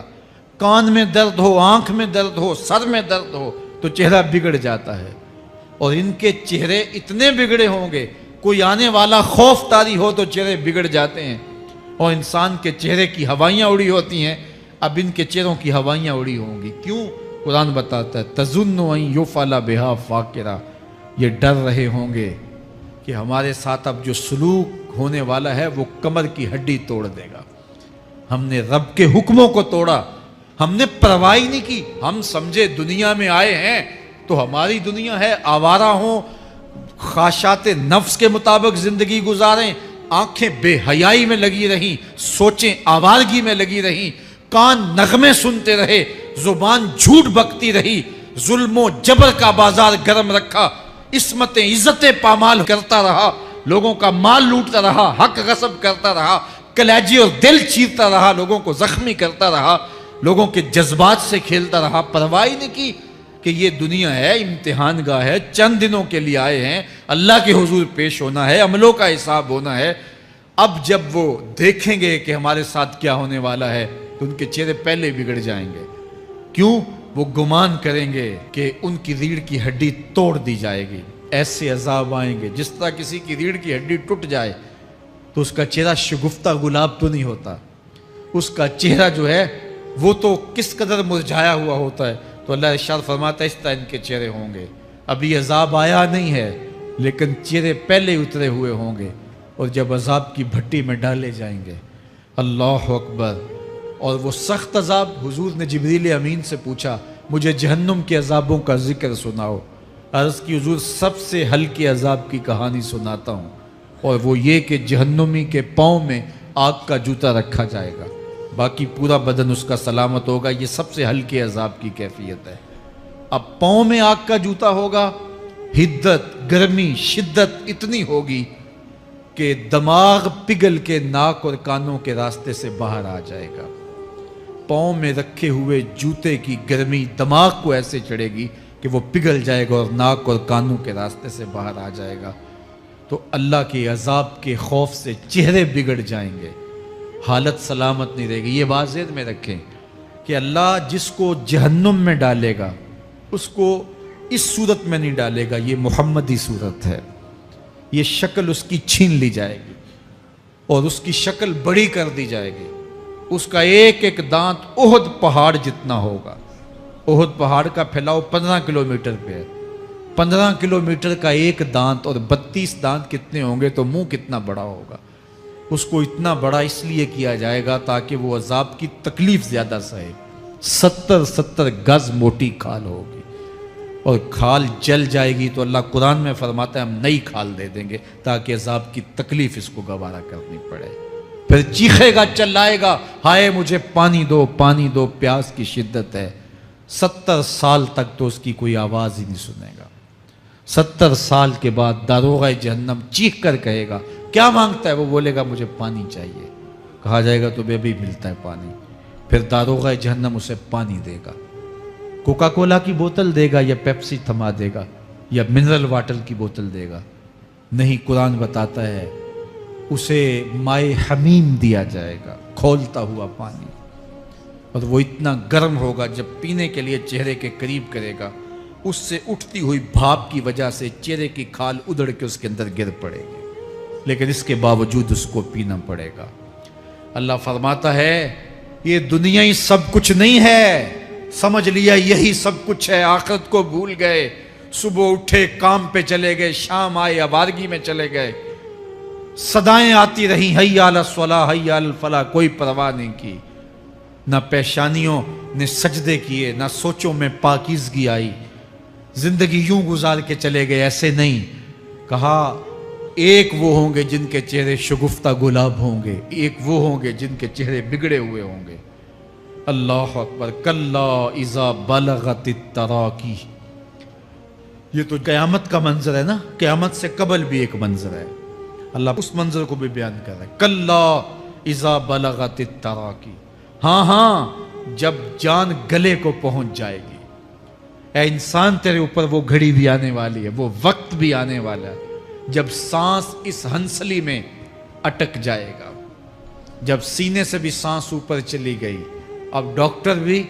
کان میں درد ہو، آنکھ میں درد ہو، سر میں درد ہو تو چہرہ بگڑ جاتا ہے. اور ان کے چہرے اتنے بگڑے ہوں گے، کوئی آنے والا خوف طاری ہو تو چہرے بگڑ جاتے ہیں. اور انسان کے چہرے کی ہوائیاں اڑی ہوتی ہیں، اب ان کے چہروں کی ہوائیاں اڑی ہوں گی. کیوں؟ قرآن بتاتا ہے تظن ان یفعل بہا فاقرہ. یہ ڈر رہے ہوں گے کہ ہمارے ساتھ اب جو سلوک ہونے والا ہے وہ کمر کی ہڈی توڑ دے گا. ہم نے رب کے حکموں کو توڑا، ہم نے پرواہ نہیں کی. ہم سمجھے دنیا میں آئے ہیں تو ہماری دنیا ہے، آوارہ ہوں، خواہشات نفس کے مطابق زندگی گزاریں، آنکھیں بے حیائی میں لگی رہیں، سوچیں آوارگی میں لگی رہیں، کان نغمے سنتے رہے، زبان جھوٹ بکتی رہی، ظلم و جبر کا بازار گرم رکھا، عصمتیں عزتیں پامال کرتا رہا، لوگوں کا مال لوٹتا رہا، حق غصب کرتا رہا، کلیجے اور دل چیرتا رہا، لوگوں کو زخمی کرتا رہا، لوگوں کے جذبات سے کھیلتا رہا. پرواہ نہیں کی کہ یہ دنیا ہے، امتحان گاہ ہے، چند دنوں کے لیے آئے ہیں، اللہ کے حضور پیش ہونا ہے، عملوں کا حساب ہونا ہے. اب جب وہ دیکھیں گے کہ ہمارے ساتھ کیا ہونے والا ہے تو ان کے چہرے پہلے بگڑ جائیں گے. کیوں؟ وہ گمان کریں گے کہ ان کی ریڑھ کی ہڈی توڑ دی جائے گی. ایسے عذاب آئیں گے جس طرح کسی کی ریڑھ کی ہڈی ٹوٹ جائے تو اس کا چہرہ شگفتہ گلاب تو نہیں ہوتا، اس کا چہرہ جو ہے وہ تو کس قدر مرجھایا ہوا ہوتا ہے. تو اللہ ارشاد فرماتا ہے اس طرح ان کے چہرے ہوں گے. ابھی عذاب آیا نہیں ہے لیکن چہرے پہلے اترے ہوئے ہوں گے، اور جب عذاب کی بھٹی میں ڈالے جائیں گے، اللہ اکبر. اور وہ سخت عذاب، حضور نے جبریل امین سے پوچھا مجھے جہنم کے عذابوں کا ذکر سناؤ. عرض کی حضور سب سے ہلکے عذاب کی کہانی سناتا ہوں، اور وہ یہ کہ جہنمی کے پاؤں میں آگ کا جوتا رکھا جائے گا، باقی پورا بدن اس کا سلامت ہوگا. یہ سب سے ہلکے عذاب کی کیفیت ہے. اب پاؤں میں آگ کا جوتا ہوگا، حدت، گرمی، شدت اتنی ہوگی کہ دماغ پگھل کے ناک اور کانوں کے راستے سے باہر آ جائے گا. پاؤں میں رکھے ہوئے جوتے کی گرمی دماغ کو ایسے چڑھے گی کہ وہ پگھل جائے گا اور ناک اور کانوں کے راستے سے باہر آ جائے گا. تو اللہ کے عذاب کے خوف سے چہرے بگڑ جائیں گے، حالت سلامت نہیں رہے گی. یہ بات ذہن میں رکھیں کہ اللہ جس کو جہنم میں ڈالے گا اس کو اس صورت میں نہیں ڈالے گا. یہ محمدی صورت ہے، یہ شکل اس کی چھین لی جائے گی اور اس کی شکل بڑی کر دی جائے گی. اس کا ایک ایک دانت احد پہاڑ جتنا ہوگا. احد پہاڑ کا پھیلاؤ 15 کلومیٹر پہ ہے. 15 کلومیٹر کا ایک دانت اور 32 دانت کتنے ہوں گے تو منہ کتنا بڑا ہوگا. اس کو اتنا بڑا اس لیے کیا جائے گا تاکہ وہ عذاب کی تکلیف زیادہ سہے. 70 گز موٹی کھال ہوگی اور کھال جل جائے گی تو اللہ قرآن میں فرماتا ہے ہم نئی کھال دے دیں گے تاکہ عذاب کی تکلیف اس کو گوارا کرنی پڑے. پھر چیخے گا، چلائے گا، ہائے مجھے پانی دو، پانی دو، پیاس کی شدت ہے. 70 سال تک تو اس کی کوئی آواز ہی نہیں سنے گا. 70 سال کے بعد داروغہ جہنم چیخ کر کہے گا کیا مانگتا ہے؟ وہ بولے گا مجھے پانی چاہیے. کہا جائے گا تو بھی ملتا ہے پانی. پھر داروغہ جہنم اسے پانی دے گا. کوکا کولا کی بوتل دے گا یا پیپسی تھما دے گا یا منرل واٹر کی بوتل دے گا؟ نہیں، قرآن بتاتا ہے اسے مائے حمیم دیا جائے گا، کھولتا ہوا پانی. اور وہ اتنا گرم ہوگا جب پینے کے لیے چہرے کے قریب کرے گا اس سے اٹھتی ہوئی بھاپ کی وجہ سے چہرے کی کھال ادڑ کے اس کے اندر گر پڑے گی، لیکن اس کے باوجود اس کو پینا پڑے گا. اللہ فرماتا ہے یہ دنیا ہی سب کچھ نہیں ہے، سمجھ لیا یہی سب کچھ ہے، آخرت کو بھول گئے. صبح اٹھے کام پہ چلے گئے، شام آئے آوارگی میں چلے گئے، صدائیں آتی رہیں حی علی الصلاۃ حی علی الفلاح، کوئی پرواہ نہیں کی. نہ پیشانیوں نے سجدے کیے، نہ سوچوں میں پاکیزگی آئی، زندگی یوں گزار کے چلے گئے، ایسے نہیں. کہا ایک وہ ہوں گے جن کے چہرے شگفتہ گلاب ہوں گے، ایک وہ ہوں گے جن کے چہرے بگڑے ہوئے ہوں گے. اللہ اکبر. کلا اذا بلغت التراقی. یہ تو قیامت کا منظر ہے نا، قیامت سے قبل بھی ایک منظر ہے. اللہ اس منظر کو بھی بیان کر رہا ہے. کلا اذا بلغت التراقی. ہاں ہاں، جب جان گلے کو پہنچ جائے گی. اے انسان، تیرے اوپر وہ گھڑی بھی آنے والی ہے، وہ وقت بھی آنے والا ہے جب سانس اس ہنسلی میں اٹک جائے گا. جب سینے سے بھی سانس اوپر چلی گئی، اب ڈاکٹر بھی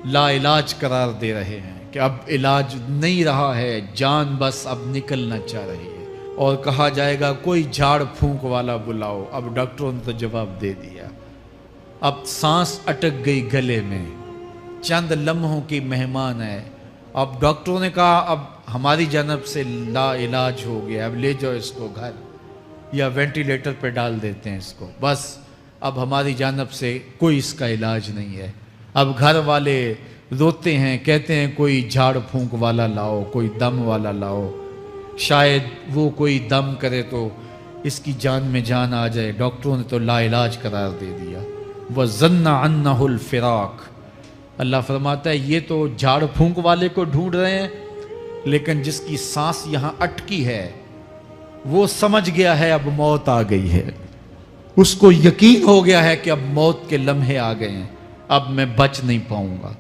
لا علاج قرار دے رہے ہیں کہ اب علاج نہیں رہا ہے، جان بس اب نکلنا چاہ رہی ہے. اور کہا جائے گا کوئی جھاڑ پھونک والا بلاؤ. اب ڈاکٹروں نے تو جواب دے دیا. اب سانس اٹک گئی گلے میں، چند لمحوں کی مہمان ہے. اب ڈاکٹروں نے کہا اب ہماری جانب سے لا علاج ہو گیا، اب لے جاؤ اس کو گھر، یا وینٹیلیٹر پہ ڈال دیتے ہیں اس کو. بس اب ہماری جانب سے کوئی اس کا علاج نہیں ہے. اب گھر والے روتے ہیں، کہتے ہیں کوئی جھاڑ پھونک والا لاؤ، کوئی دم والا لاؤ، شاید وہ کوئی دم کرے تو اس کی جان میں جان آ جائے. ڈاکٹروں نے تو لا علاج قرار دے دیا. وَظَنَّ عَنَّهُ الْفِرَاقُ. اللہ فرماتا ہے یہ تو جھاڑ پھونک والے کو ڈھونڈ رہے ہیں، لیکن جس کی سانس یہاں اٹکی ہے وہ سمجھ گیا ہے اب موت آ گئی ہے. اس کو یقین ہو گیا ہے کہ اب موت کے لمحے آ گئے ہیں، اب میں بچ نہیں پاؤں گا.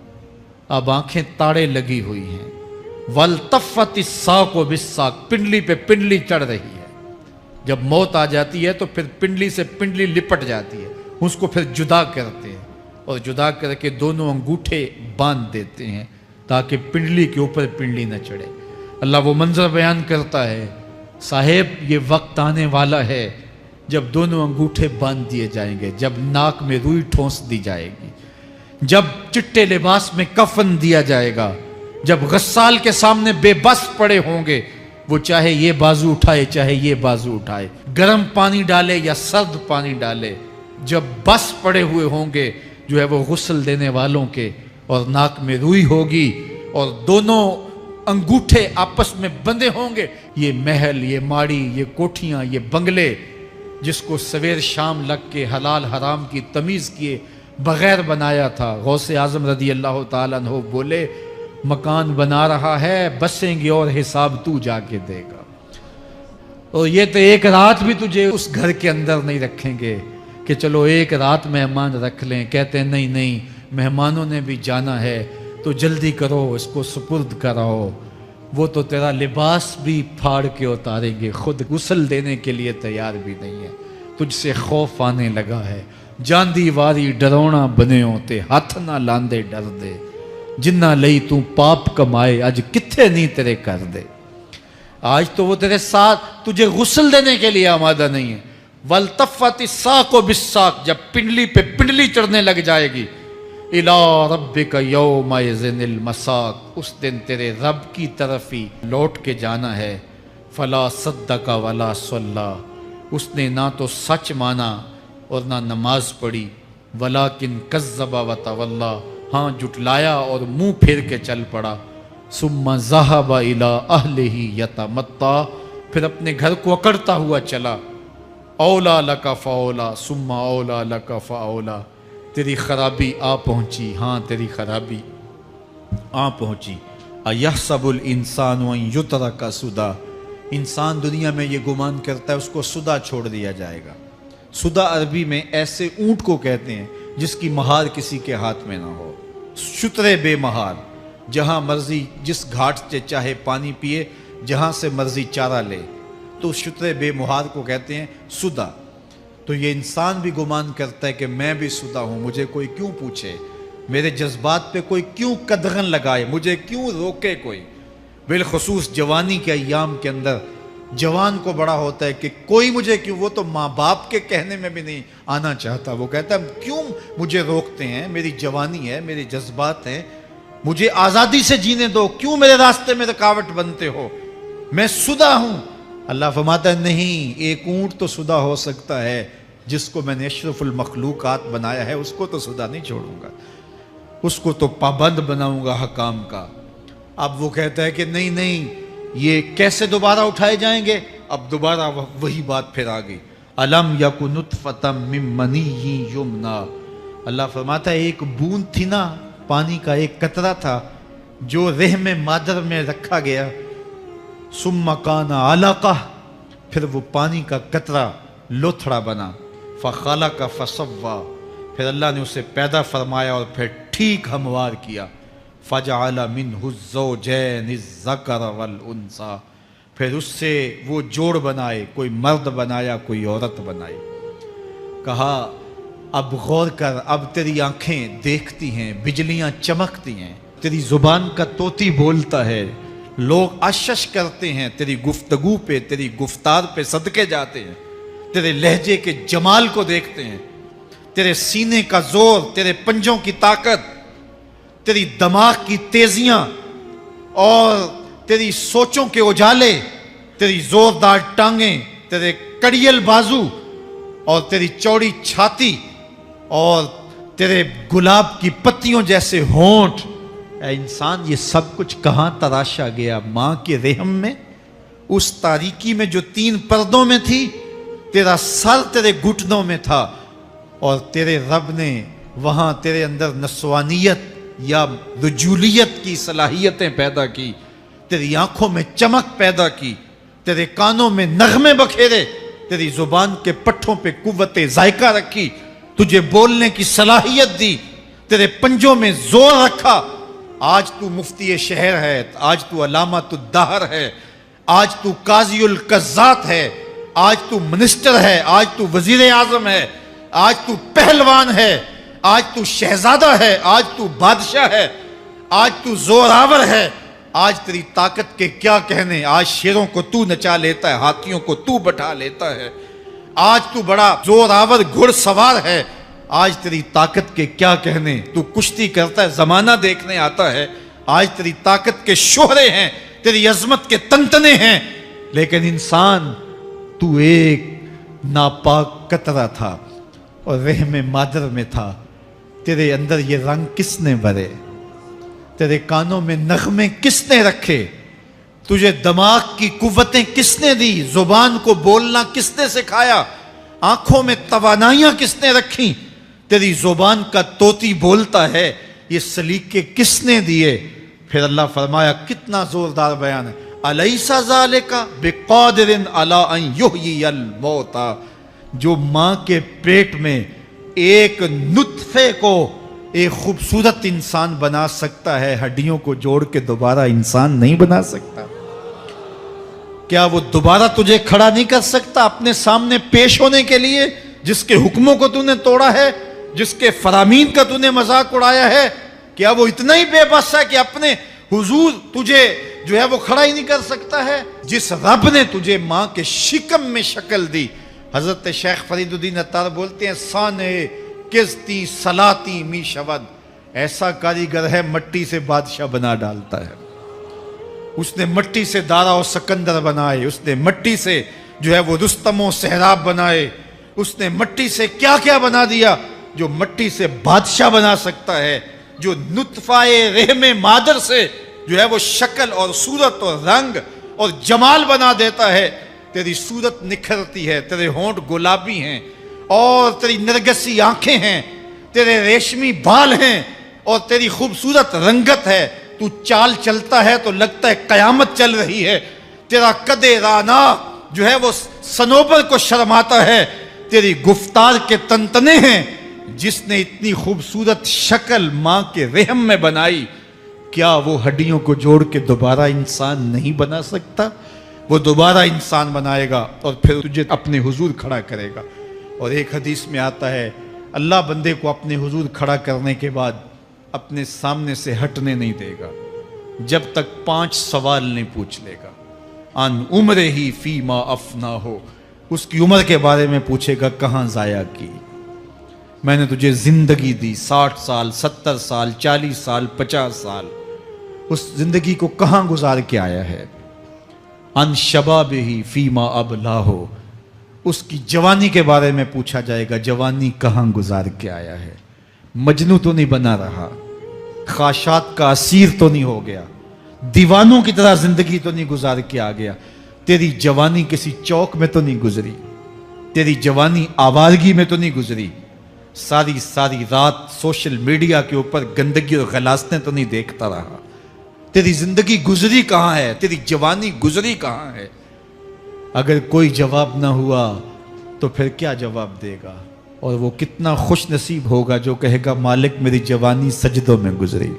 اب آنکھیں تاڑے لگی ہوئی ہیں. وَالْتَفَّتِ السَّاقُ بِالسَّاقِ. پنڈلی پہ پنڈلی چڑھ رہی ہے. جب موت آ جاتی ہے تو پھر پنڈلی سے پنڈلی لپٹ جاتی ہے، اس کو پھر جدا کرتے ہیں اور جدا کر کے دونوں انگوٹھے باندھ دیتے ہیں تاکہ پنڈلی کے اوپر پنڈلی نہ چڑھے. اللہ وہ منظر بیان کرتا ہے، صاحب یہ وقت آنے والا ہے جب دونوں انگوٹھے باندھ دیے جائیں گے، جب ناک میں روئی ٹھونس دی جائے گی، جب چٹے لباس میں کفن دیا جائے گا، جب غسال کے سامنے بے بس پڑے ہوں گے، وہ چاہے یہ بازو اٹھائے چاہے یہ بازو اٹھائے، گرم پانی ڈالے یا سرد پانی ڈالے، جب بس پڑے ہوئے ہوں گے جو ہے وہ غسل دینے والوں کے، اور ناک میں روئی ہوگی اور دونوں انگوٹھے آپس میں بندھے ہوں گے. یہ محل، یہ ماڑی، یہ کوٹھیاں، یہ بنگلے جس کو سویر شام لگ کے حلال حرام کی تمیز کیے بغیر بنایا تھا. غوث اعظم رضی اللہ تعالیٰ عنہ بولے مکان بنا رہا ہے، بسیں گے اور حساب تو جا کے دے گا. اور یہ تو ایک رات بھی تجھے اس گھر کے اندر نہیں رکھیں گے کہ چلو ایک رات مہمان رکھ لیں. کہتے ہیں نہیں نہیں، مہمانوں نے بھی جانا ہے تو جلدی کرو، اس کو سپرد کراؤ. وہ تو تیرا لباس بھی پھاڑ کے اتاریں گے، خود غسل دینے کے لیے تیار بھی نہیں ہے. تجھ سے خوف آنے لگا ہے. جاندی واری ڈرونا بنیوں تے ہاتھ نہ لاندے ڈر دے، جنہ لئی تو پاپ کمائے اج کتھے نہیں تیرے کر دے. آج تو وہ تیرے ساتھ تجھے غسل دینے کے لیے آمادہ نہیں ہے. وَالْتَفَّتِ السَّاقُ بِالسَّاقِ. جب پنڈلی پہ پنڈلی چڑھنے لگ جائے گی. إِلَىٰ رَبِّكَ يَوْمَئِذٍ الْمَسَاقُ. اس دن تیرے رب کی طرف ہی لوٹ کے جانا ہے. فَلَا صَدَّقَ وَلَا صَلَّىٰ. اس نے نہ تو سچ مانا اور نہ نماز پڑھی. وَلَٰكِنْ كَذَّبَ وَتَوَلَّىٰ. ہاں جھٹلایا اور منہ پھیر کے چل پڑا. ثُمَّ ذَهَبَ إِلَىٰ أَهْلِهِ يَتَمَطَّىٰ. پھر اپنے گھر کو اکڑتا ہوا چلا. اولا لک فاولا ثم اولا لک فاولا. تیری خرابی آ پہنچی، ہاں تیری خرابی آ پہنچی. ایحسب الانسان ان یترک سدی. انسان دنیا میں یہ گمان کرتا ہے اس کو سدا چھوڑ دیا جائے گا. سدا عربی میں ایسے اونٹ کو کہتے ہیں جس کی مہار کسی کے ہاتھ میں نہ ہو. شترے بے مہار، جہاں مرضی جس گھاٹ سے چاہے پانی پیے، جہاں سے مرضی چارہ لے، تو شترے بے مہار کو کہتے ہیں سدا. تو یہ انسان بھی گمان کرتا ہے کہ میں بھی سدا ہوں، مجھے کوئی کیوں پوچھے، میرے جذبات پہ کوئی کیوں قدغن لگائے، مجھے کیوں روکے کوئی. بالخصوص جوانی کے ایام کے اندر جوان کو بڑا ہوتا ہے کہ کوئی مجھے کیوں. وہ تو ماں باپ کے کہنے میں بھی نہیں آنا چاہتا. وہ کہتا ہے کیوں مجھے روکتے ہیں، میری جوانی ہے، میرے جذبات ہیں، مجھے آزادی سے جینے دو، کیوں میرے راستے میں رکاوٹ بنتے ہو، میں سدا ہوں. اللہ فرماتا ہے نہیں، ایک اونٹ تو سدا ہو سکتا ہے، جس کو میں نے اشرف المخلوقات بنایا ہے اس کو تو سدا نہیں چھوڑوں گا، اس کو تو پابند بناؤں گا حکام کا. اب وہ کہتا ہے کہ نہیں نہیں، یہ کیسے دوبارہ اٹھائے جائیں گے؟ اب دوبارہ وہی بات پھر آ گئی، الم یکن نطفۃ من منی یمنا۔ اللہ فرماتا ہے ایک بوند تھی نا، پانی کا ایک قطرہ تھا جو رحم مادر میں رکھا گیا، ثم کان علقہ، پھر وہ پانی کا قطرہ لوتھڑا بنا، فخلق فسوی، پھر اللہ نے اسے پیدا فرمایا اور پھر ٹھیک ہموار کیا، فجعل منہ الزوجین الذکر والانثی، پھر اس سے وہ جوڑ بنائے، کوئی مرد بنایا کوئی عورت بنائی۔ کہا اب غور کر، اب تیری آنکھیں دیکھتی ہیں، بجلیاں چمکتی ہیں، تیری زبان کا طوطی بولتا ہے، لوگ اشش کرتے ہیں تیری گفتگو پہ، تیری گفتار پہ صدقے جاتے ہیں، تیرے لہجے کے جمال کو دیکھتے ہیں، تیرے سینے کا زور، تیرے پنجوں کی طاقت، تیری دماغ کی تیزیاں اور تیری سوچوں کے اجالے، تیری زوردار ٹانگیں، تیرے کڑیل بازو اور تیری چوڑی چھاتی اور تیرے گلاب کی پتیوں جیسے ہونٹ، اے انسان یہ سب کچھ کہاں تراشا گیا؟ ماں کے رحم میں، اس تاریکی میں جو 3 پردوں میں تھی، تیرا سر تیرے گھٹنوں میں تھا، اور تیرے رب نے وہاں تیرے اندر نسوانیت یا رجولیت کی صلاحیتیں پیدا کی، تیری آنکھوں میں چمک پیدا کی، تیرے کانوں میں نغمے بکھیرے، تیری زبان کے پٹھوں پہ قوت ذائقہ رکھی، تجھے بولنے کی صلاحیت دی، تیرے پنجوں میں زور رکھا۔ آج تو مفتی شہر ہے، آج تو علامۃ الدہر ہے، آج تو قاضی القضات ہے، آج تو منسٹر ہے، آج تو وزیر اعظم ہے، آج تو پہلوان ہے، آج تو شہزادہ ہے، آج تو بادشاہ ہے، آج تو زوراور ہے، آج تیری طاقت کے کیا کہنے، آج شیروں کو تو نچا لیتا ہے، ہاتھیوں کو تو بٹھا لیتا ہے، آج تو بڑا زوراور گھڑ سوار ہے، آج تیری طاقت کے کیا کہنے، تو کشتی کرتا ہے، زمانہ دیکھنے آتا ہے، آج تیری طاقت کے شوہرے ہیں، تیری عظمت کے تنتنے ہیں، لیکن انسان تو ایک ناپاک قطرہ تھا اور رحم مادر میں تھا، تیرے اندر یہ رنگ کس نے بھرے، تیرے کانوں میں نغمے کس نے رکھے، تجھے دماغ کی قوتیں کس نے دی، زبان کو بولنا کس نے سکھایا، آنکھوں میں توانائیاں کس نے رکھیں، تیری زبان کا طوطی بولتا ہے، یہ سلیقے کس نے دیے؟ پھر اللہ فرمایا، کتنا زوردار بیان ہے، الیس ذالک بقادر علی ان یحیی الموتى، جو ماں کے پیٹ میں ایک نطفے کو ایک خوبصورت انسان بنا سکتا ہے، ہڈیوں کو جوڑ کے دوبارہ انسان نہیں بنا سکتا؟ کیا وہ دوبارہ تجھے کھڑا نہیں کر سکتا اپنے سامنے پیش ہونے کے لیے، جس کے حکموں کو تو نے توڑا ہے، جس کے فرامین کا تو نے مذاق اڑایا ہے؟ کیا وہ اتنا ہی بے بس ہے کہ اپنے حضور تجھے جو ہے وہ کھڑا ہی نہیں کر سکتا ہے؟ جس رب نے تجھے ماں کے شکم میں شکل دی، حضرت شیخ فرید الدین عطار بولتے ہیں، سانے کزتی سلاتی می شود، ایسا کاریگر ہے مٹی سے بادشاہ بنا ڈالتا ہے۔ اس نے مٹی سے دارا و سکندر بنائے، اس نے مٹی سے جو ہے وہ رستم و سہراب بنائے، اس نے مٹی سے کیا کیا بنا دیا، جو مٹی سے بادشاہ بنا سکتا ہے، جو نطفہ رحم مادر سے جو ہے وہ شکل اور صورت اور رنگ اور جمال بنا دیتا ہے۔ تیری صورت نکھرتی ہے، تیرے ہونٹ گلابی ہیں اور تیری نرگسی آنکھیں ہیں، تیرے ریشمی بال ہیں اور تیری خوبصورت رنگت ہے، تو چال چلتا ہے تو لگتا ہے قیامت چل رہی ہے، تیرا قد رانا جو ہے وہ صنوبر کو شرماتا ہے، تیری گفتار کے تنتنے ہیں۔ جس نے اتنی خوبصورت شکل ماں کے رحم میں بنائی، کیا وہ ہڈیوں کو جوڑ کے دوبارہ انسان نہیں بنا سکتا؟ وہ دوبارہ انسان بنائے گا اور پھر تجھے اپنے حضور کھڑا کرے گا۔ اور ایک حدیث میں آتا ہے، اللہ بندے کو اپنے حضور کھڑا کرنے کے بعد اپنے سامنے سے ہٹنے نہیں دے گا جب تک 5 سوال نہیں پوچھ لے گا۔ ان عمرہ ہی فیما افنا ہو، اس کی عمر کے بارے میں پوچھے گا، کہاں ضائع کی؟ میں نے تجھے زندگی دی، 60 سال 70 سال 40 سال 50 سال، اس زندگی کو کہاں گزار کے آیا ہے؟ ان شبابہ فیما ابلا ہو، اس کی جوانی کے بارے میں پوچھا جائے گا، جوانی کہاں گزار کے آیا ہے؟ مجنوں تو نہیں بنا رہا، خواہشات کا اسیر تو نہیں ہو گیا، دیوانوں کی طرح زندگی تو نہیں گزار کے آ گیا. تیری جوانی کسی چوک میں تو نہیں گزری, تیری جوانی آوارگی میں تو نہیں گزری, ساری رات سوشل میڈیا کے اوپر گندگی اور غلاستیں تو نہیں دیکھتا رہا. تیری زندگی گزری کہاں ہے, تیری جوانی گزری کہاں ہے؟ اگر کوئی جواب نہ ہوا تو پھر کیا جواب دے گا؟ اور وہ کتنا خوش نصیب ہوگا جو کہے گا مالک میری جوانی سجدوں میں گزری,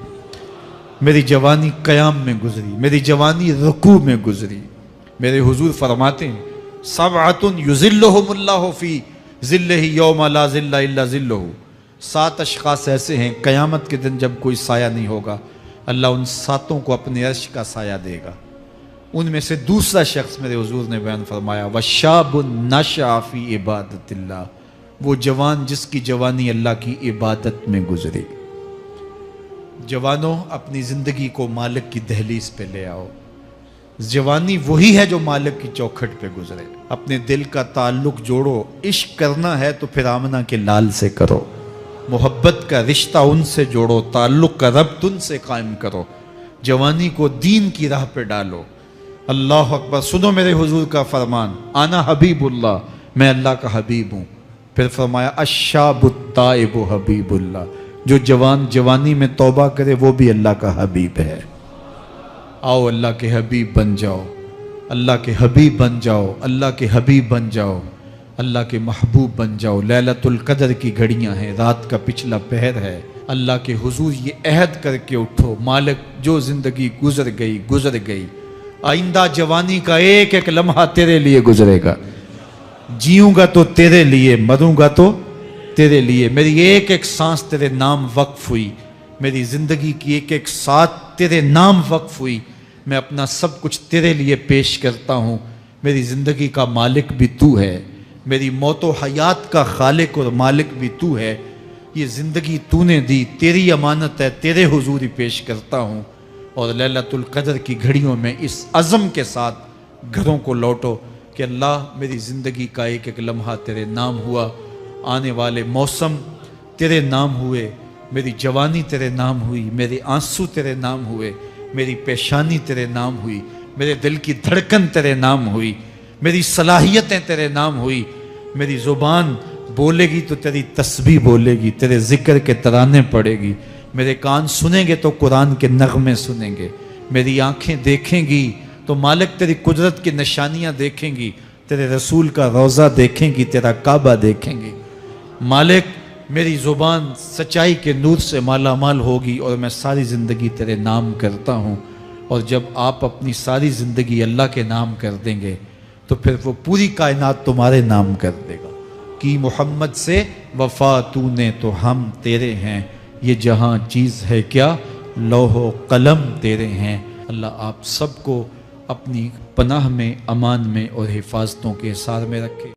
میری جوانی قیام میں گزری, میری جوانی رکوع میں گزری. میرے حضور فرماتے ہیں سبعۃ یظلھم اللہ فی ظلہ یوم لا ظل الا ظلہ. 7 اشخاص ایسے ہیں قیامت کے دن جب کوئی سایہ نہیں ہوگا, اللہ ان 7 کو اپنے عرش کا سایہ دے گا. ان میں سے دوسرا شخص میرے حضور نے بیان فرمایا وشاب نشأ فی عبادت اللہ, وہ جوان جس کی جوانی اللہ کی عبادت میں گزری. جوانوں اپنی زندگی کو مالک کی دہلیز پہ لے آؤ. جوانی وہی ہے جو مالک کی چوکھٹ پہ گزرے. اپنے دل کا تعلق جوڑو, عشق کرنا ہے تو پھر آمنہ کے لال سے کرو, محبت کا رشتہ ان سے جوڑو, تعلق کا ربط ان سے قائم کرو, جوانی کو دین کی راہ پہ ڈالو. اللہ اکبر. سنو میرے حضور کا فرمان, انا حبیب اللہ, میں اللہ کا حبیب ہوں. پھر فرمایا الشاب التائب حبیب اللہ, جو جوان جوانی میں توبہ کرے وہ بھی اللہ کا حبیب ہے. آؤ اللہ کے حبیب بن جاؤ, اللہ کے حبیب بن جاؤ, اللہ کے حبیب بن جاؤ, اللہ کے محبوب بن جاؤ. لیلۃ القدر کی گھڑیاں ہیں, رات کا پچھلا پہر ہے. اللہ کے حضور یہ عہد کر کے اٹھو مالک جو زندگی گزر گئی, آئندہ جوانی کا ایک ایک لمحہ تیرے لیے گزرے گا. جیوں گا تو تیرے لیے, مروں گا تو تیرے لیے. میری ایک ایک سانس تیرے نام وقف ہوئی, میری زندگی کی ایک ایک ساتھ تیرے نام وقف ہوئی. میں اپنا سب کچھ تیرے لیے پیش کرتا ہوں. میری زندگی کا مالک بھی تو ہے, میری موت و حیات کا خالق اور مالک بھی تو ہے. یہ زندگی تو نے دی, تیری امانت ہے, تیرے حضور ہی پیش کرتا ہوں. اور لیلۃ القدر کی گھڑیوں میں اس عزم کے ساتھ گھروں کو لوٹو کہ اللہ میری زندگی کا ایک ایک لمحہ تیرے نام ہوا, آنے والے موسم تیرے نام ہوئے, میری جوانی تیرے نام ہوئی, میرے آنسو تیرے نام ہوئے, میری پیشانی تیرے نام ہوئی, میرے دل کی دھڑکن تیرے نام ہوئی, میری صلاحیتیں تیرے نام ہوئی. میری زبان بولے گی تو تیری تسبیح بولے گی, تیرے ذکر کے ترانے پڑے گی. میرے کان سنیں گے تو قرآن کے نغمے سنیں گے, میری آنکھیں دیکھیں گی تو مالک تیری قدرت کی نشانیاں دیکھیں گی, تیرے رسول کا روضہ دیکھیں گی, تیرا کعبہ دیکھیں گی. مالک میری زبان سچائی کے نور سے مالا مال ہوگی اور میں ساری زندگی تیرے نام کرتا ہوں. اور جب آپ اپنی ساری زندگی اللہ کے نام کر دیں گے تو پھر وہ پوری کائنات تمہارے نام کر دے گا. کی محمد سے وفا تو نے تو ہم تیرے ہیں, یہ جہاں چیز ہے کیا لوح و قلم تیرے ہیں. اللہ آپ سب کو اپنی پناہ میں, امان میں اور حفاظتوں کے حصار میں رکھے.